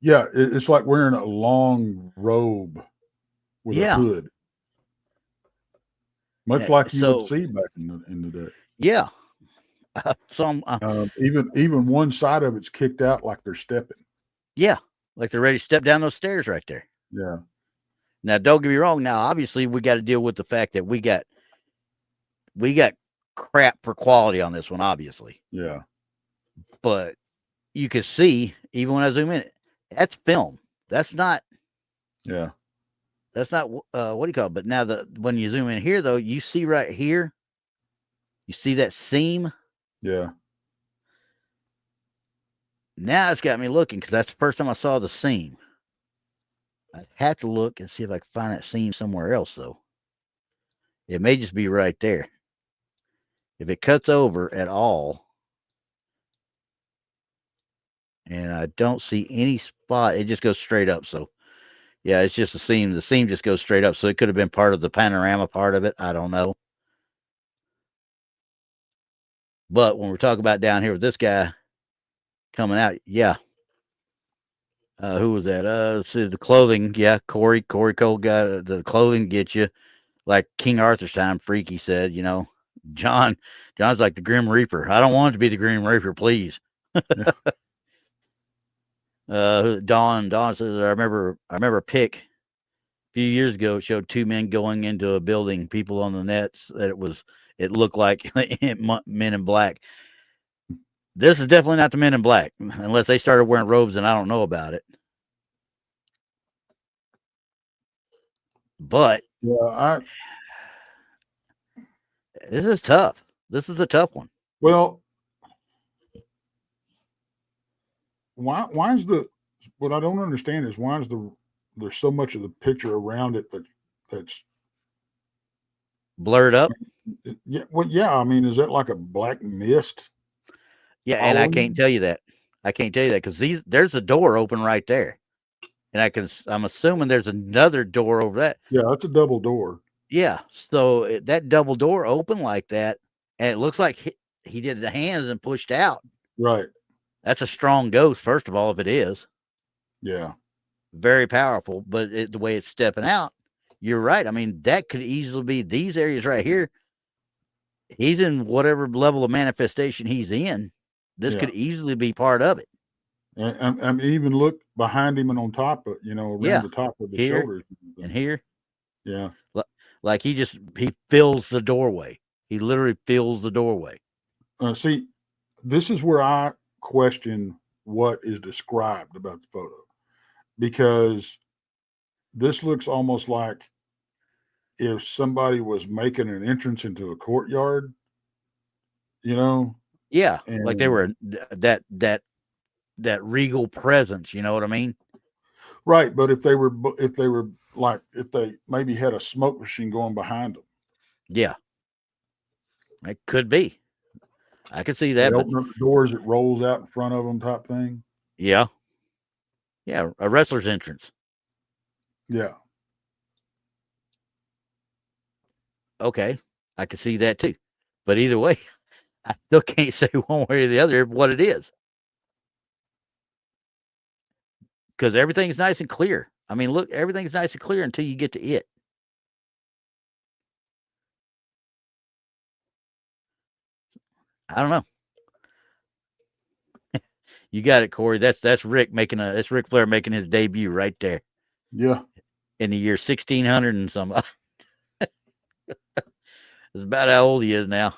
Yeah, it's like wearing a long robe with a hood. Much like you would see back in the day. Yeah. So even one side of it's kicked out like they're stepping. Yeah. like they're ready to step down those stairs right there. Yeah. Now, don't get me wrong. Now, obviously, we got to deal with the fact that we got crap for quality on this one, obviously. Yeah. But you can see, even when I zoom in, that's film. That's not. Yeah. That's not what do you call it? But now when you zoom in here, though, you see right here. You see that seam. Yeah. Now it's got me looking because that's the first time I saw the seam. I'd have to look and see if I can find that seam somewhere else, though. It may just be right there. If it cuts over at all, and I don't see any spot, it just goes straight up. So, yeah, it's just a seam. The seam just goes straight up. So it could have been part of the panorama part of it. I don't know. But when we're talking about down here with this guy coming out, yeah. Who was that? See the clothing. Yeah, Corey Cole got the clothing get you like King Arthur's time. Freaky said, John's like the Grim Reaper. I don't want it to be the Grim Reaper, please. Yeah. Dawn says, I remember a pic a few years ago. It showed two men going into a building. People on the nets that it looked like Men in Black. This is definitely not the Men in Black, unless they started wearing robes and I don't know about it. But Yeah, this is tough. This is a tough one. well, why is what I don't understand is why is there's so much of the picture around it that's blurred up. Yeah, well, yeah. I mean, is that like a black mist? Yeah, and I can't tell you that. Because there's a door open right there, and I'm assuming there's another door over that. Yeah, that's a double door. Yeah, so that double door open like that, and it looks like he did the hands and pushed out. Right. That's a strong ghost, first of all, if it is. Yeah. Very powerful, but the way it's stepping out, you're right. I mean, that could easily be these areas right here. He's in whatever level of manifestation he's in. This could easily be part of it. And even look behind him and on top of, around the top of the shoulders. And here. Yeah. Like he fills the doorway. He literally fills the doorway. See, this is where I question what is described about the photo, because this looks almost like if somebody was making an entrance into a courtyard, Yeah, like they were that regal presence. You know what I mean? Right, but if they maybe had a smoke machine going behind them. Yeah, it could be. I could see that. They open up the doors, it rolls out in front of them, type thing. Yeah, a wrestler's entrance. Yeah. Okay, I could see that too. But either way, I still can't say one way or the other what it is. Because everything's nice and clear. I mean, look, everything's nice and clear until you get to it. I don't know. You got it, Corey. That's Ric Flair making his debut right there. Yeah. In the year 1600 and some. It's about how old he is now.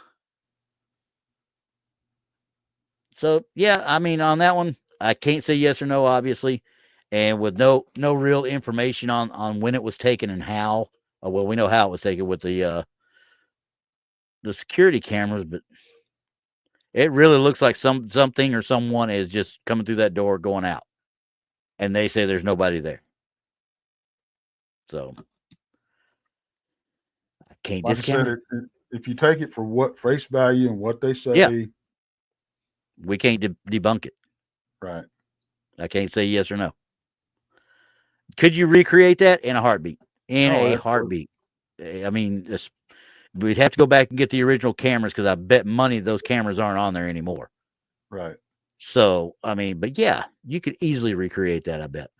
So yeah, I mean, on that one, I can't say yes or no, obviously, and with no real information on when it was taken and how. Well, we know how it was taken with the security cameras, but it really looks like something or someone is just coming through that door, going out, and they say there's nobody there. So I can't discount it. If you take it for what face value and what they say, we can't debunk it. Right. I can't say yes or no. Could you recreate that in a heartbeat? Heartbeat. I mean, we'd have to go back and get the original cameras, because I bet money those cameras aren't on there anymore. Right. So, I mean, but yeah, you could easily recreate that, I bet.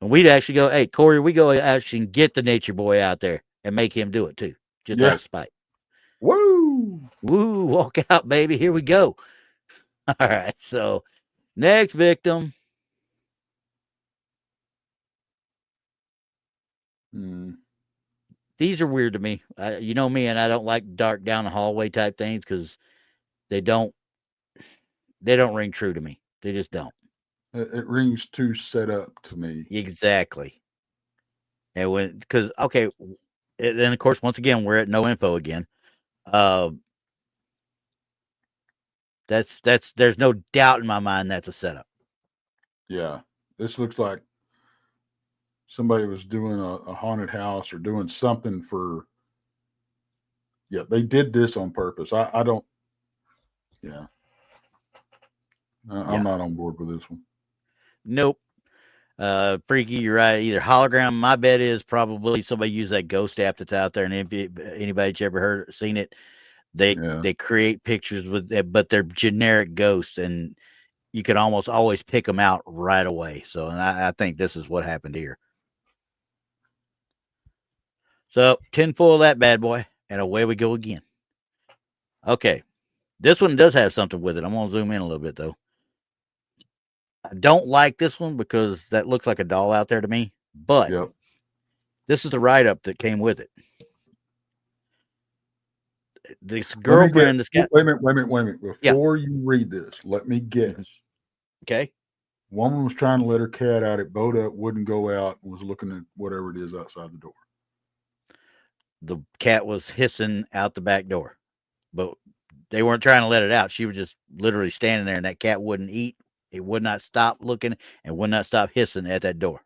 And we'd actually go, hey, Corey, we go actually get the nature boy out there and make him do it too. Just out of spite. Woo! Walk out, baby. Here we go. All right. So, next victim. These are weird to me. You know me, and I don't like dark down the hallway type things because they don't ring true to me. They just don't. It rings too set up to me. Exactly. And because then of course once again we're at no info again. That's there's no doubt in my mind that's a setup. Yeah, this looks like somebody was doing a haunted house or doing something for. Yeah, they did this on purpose. I don't. Yeah, I'm not on board with this one. Nope. Freaky, you're right. Either hologram. My bet is probably somebody used that ghost app that's out there, and if anybody's ever seen it, they create pictures with it, but they're generic ghosts, and you can almost always pick them out right away. So, and I think this is what happened here. So, tinfoil that bad boy, and away we go again. Okay, this one does have something with it. I'm gonna zoom in a little bit though. I don't like this one because that looks like a doll out there to me, but this is the write-up that came with it. This girlfriend that's got... Wait a minute. Before you read this, let me guess. Okay. Woman was trying to let her cat out. It bowed up, wouldn't go out, and was looking at whatever it is outside the door. The cat was hissing out the back door, but they weren't trying to let it out. She was just literally standing there, and that cat wouldn't eat. It would not stop looking and would not stop hissing at that door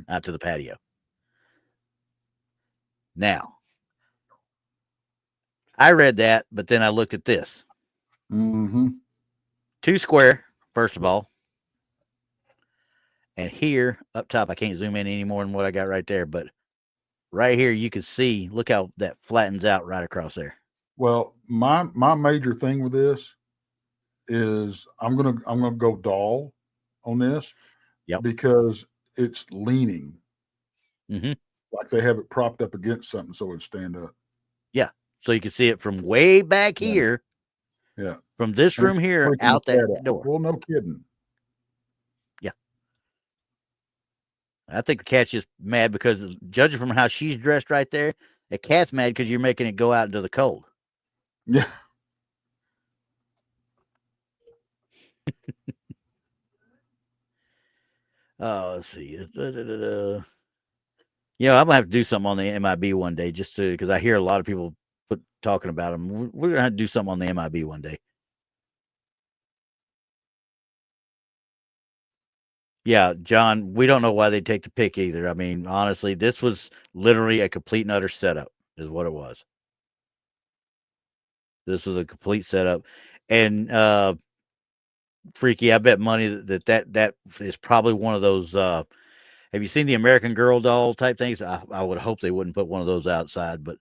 out to the patio. Now, I read that, but then I looked at this. 2 square, first of all. And here, up top, I can't zoom in any more than what I got right there, but right here, you can see, look how that flattens out right across there. Well, my major thing with this is I'm gonna go doll on this, because it's leaning, like they have it propped up against something so it'd stand up. Yeah, so you can see it from way back here. Yeah, from this room here out that door. Well, no kidding. Yeah, I think the cat's just mad because, judging from how she's dressed right there, the cat's mad because you're making it go out into the cold. Yeah. Oh, let's see. I'm gonna have to do something on the MIB one day, just because I hear a lot of people talking about them. We're gonna have to do something on the MIB one day. Yeah, John, we don't know why they take the pick either. I mean, honestly, this was literally a complete and utter setup, is what it was. This was a complete setup, and Freaky, I bet money that is probably one of those. Have you seen the American Girl doll type things? I would hope they wouldn't put one of those outside, but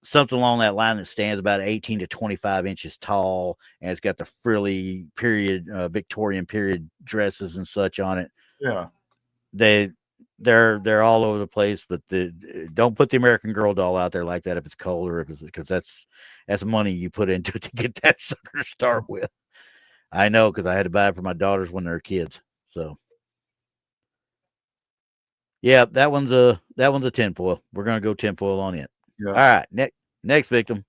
something along that line that stands about 18 to 25 inches tall, and it's got the frilly Victorian period dresses and such on it. Yeah, they're all over the place, but don't put the American Girl doll out there like that if it's cold, or because that's money you put into it to get that sucker to start with. I know, because I had to buy it for my daughters when they were kids. So, yeah, that one's a tinfoil. We're gonna go tinfoil on it. Yeah. All right, next victim.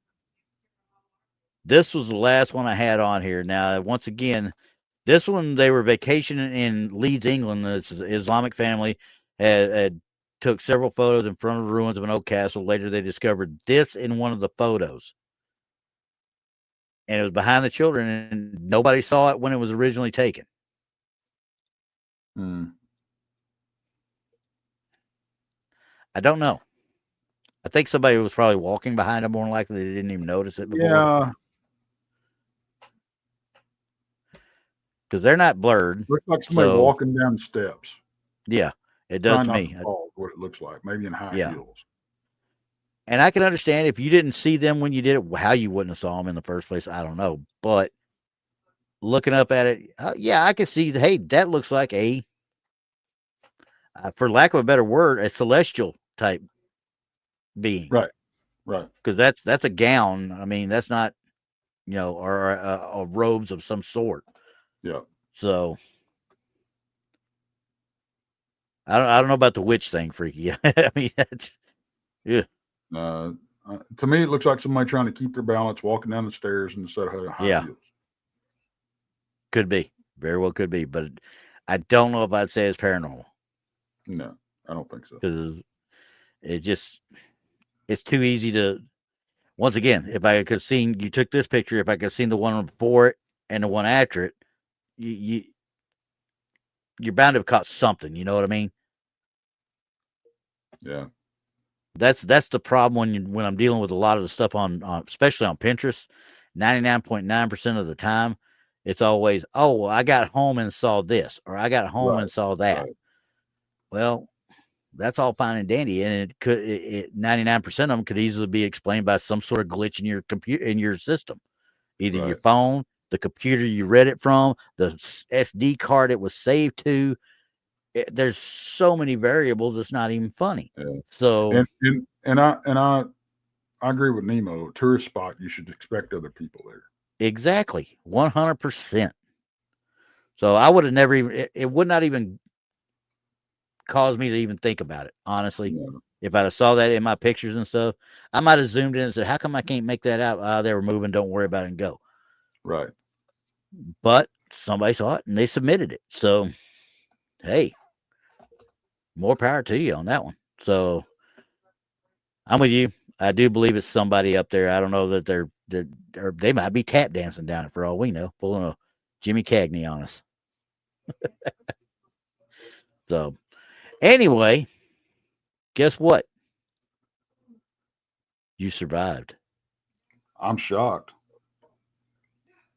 This was the last one I had on here. Now, once again, this one, they were vacationing in Leeds, England. This is an Islamic family. Had took several photos in front of the ruins of an old castle. Later, they discovered this in one of the photos. And it was behind the children, and nobody saw it when it was originally taken. I don't know. I think somebody was probably walking behind them. More than likely, they didn't even notice it before. Yeah. Because they're not blurred. Looks like somebody walking down steps. Yeah, it does to me. What it looks like, maybe in high heels. And I can understand if you didn't see them when you did it, how you wouldn't have saw them in the first place. I don't know. But looking up at it, I can see, hey, that looks like for lack of a better word, a celestial type being. Right. Because that's a gown. I mean, that's not, or robes of some sort. Yeah. So I don't know about the witch thing, Freaky. I mean, yeah. To me, it looks like somebody trying to keep their balance walking down the stairs instead of high heels. Could be. Very well could be. But I don't know if I'd say it's paranormal. No, I don't think so. Because it's too easy to, once again, if I could seen, you took this picture, if I could seen the one before it and the one after it, you're bound to have caught something. You know what I mean? Yeah. That's the problem when I'm dealing with a lot of the stuff on especially on Pinterest. 99.9% of the time, it's always, oh, well, I got home and saw this, or I got home and saw that. Right. Well, that's all fine and dandy, and it could 99% of them could easily be explained by some sort of glitch in your computer, in your system, either your phone, the computer you read it from, the SD card it was saved to. There's so many variables. It's not even funny. Yeah. So and I agree with Nemo. Tourist spot, you should expect other people there. Exactly, 100%. So I would have never even. It would not even cause me to even think about it. Honestly, if I saw that in my pictures and stuff, I might have zoomed in and said, "How come I can't make that out? They were moving. Don't worry about it and go." Right. But somebody saw it and they submitted it. So, hey, more power to you on that one. So, I'm with you. I do believe it's somebody up there. I don't know that they might be tap dancing down it for all we know, pulling a Jimmy Cagney on us. So, anyway, guess what? You survived. I'm shocked.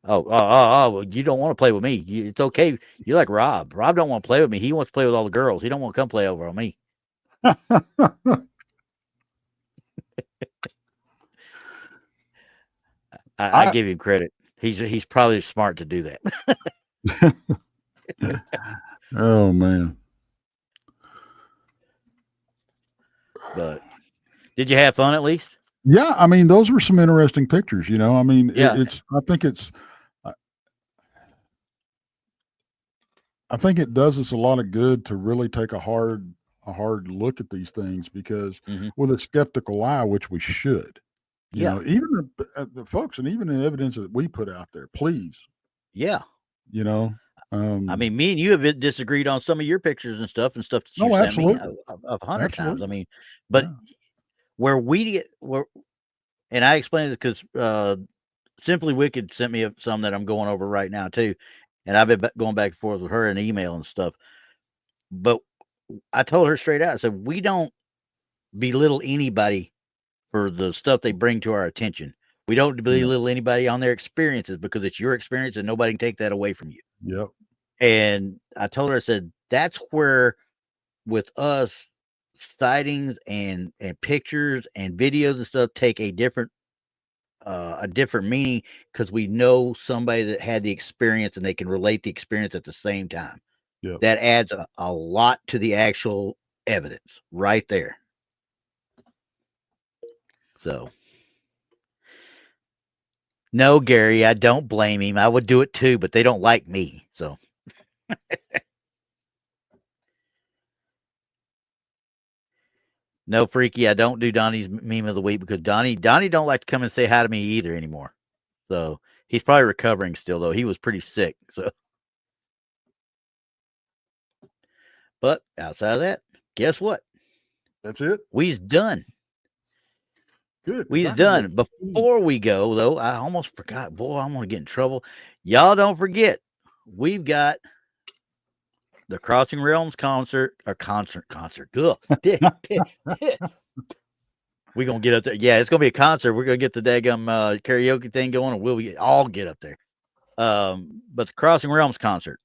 Oh, you don't want to play with me. It's okay. You're like Rob. Rob don't want to play with me. He wants to play with all the girls. He don't want to come play over on me. I give him credit. He's probably smart to do that. Oh man. But did you have fun at least? Yeah, I mean, those were some interesting pictures. You know, I mean, yeah. I think it does us a lot of good to really take a hard look at these things, because with a skeptical eye, which we should, you know, even the folks, and even the evidence that we put out there, please. Yeah. You know, I mean, me and you have disagreed on some of your pictures and stuff that you sent me 100 times. I mean, but where and I explained it because Simply Wicked sent me some that I'm going over right now too, and I've been going back and forth with her in email and stuff. But I told her straight out, I said, we don't belittle anybody for the stuff they bring to our attention. We don't belittle anybody on their experiences, because it's your experience and nobody can take that away from you. Yep. And I told her, I said, that's where with us, sightings and pictures and videos and stuff take a different meaning, because we know somebody that had the experience and they can relate the experience at the same time. Yep. That adds a lot to the actual evidence right there. So, no, Gary, I don't blame him. I would do it too, but they don't like me. So, no, Freaky, I don't do Donnie's meme of the week, because Donnie don't like to come and say hi to me either anymore. So he's probably recovering still, though. He was pretty sick. So, but outside of that, guess what? That's it. We's done. Good. We's done. Before we go, though, I almost forgot. Boy, I'm going to get in trouble. Y'all don't forget, we've got the Crossing Realms concert. Good. We're going to get up there. Yeah, it's going to be a concert. We're going to get the daggum karaoke thing going, and we'll all get up there. But the Crossing Realms conference.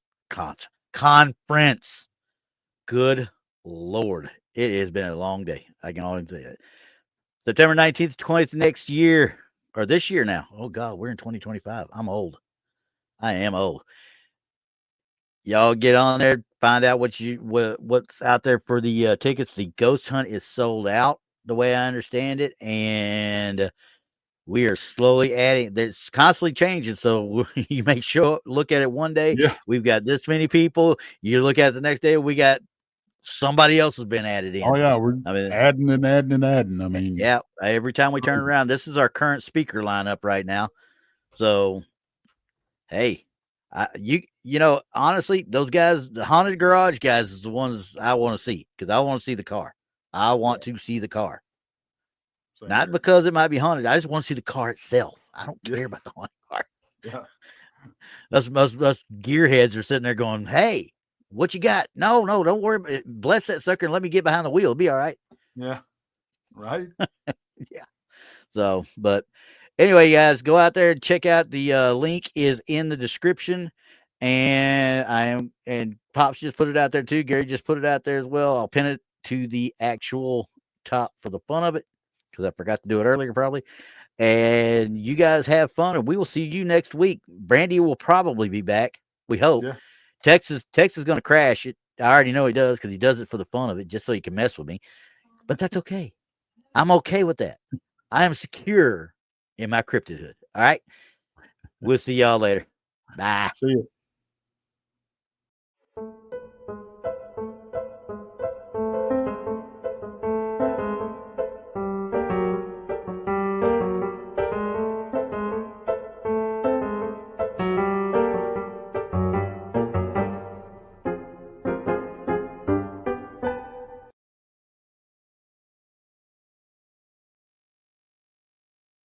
Good Lord. It has been a long day. I can only say that. September 19th, 20th next year, or this year now. Oh, God, we're in 2025. I'm old. I am old. Y'all get on there, find out what's out there for the tickets. The Ghost Hunt is sold out, the way I understand it, and we are slowly adding. It's constantly changing, so you make sure look at it one day. Yeah. We've got this many people. You look at it the next day, we got somebody else has been added in. Oh yeah, we're I mean, adding and adding and adding. I mean, yeah, every time we turn around, this is our current speaker lineup right now. So, hey, you know, honestly, those guys, the haunted garage guys, is the ones I want to see because I want to see the car. I want to see the car, same not here. because it might be haunted. I just want to see the car itself. I don't care about the haunted car. Yeah. Us gearheads are sitting there going, "Hey, what you got? No, don't worry about it. Bless that sucker and let me get behind the wheel. It'll be all right." Yeah. Right. Yeah. So, but anyway, guys, go out there and check out the link is in the description. And Pops just put it out there too. Gary just put it out there as well. I'll pin it to the actual top for the fun of it because I forgot to do it earlier, probably. And you guys have fun, and we will see you next week. Brandy will probably be back. We hope. Yeah. Texas is going to crash it. I already know he does because he does it for the fun of it, just so he can mess with me. But that's okay. I'm okay with that. I am secure in my cryptidhood. All right. We'll see y'all later. Bye. See you.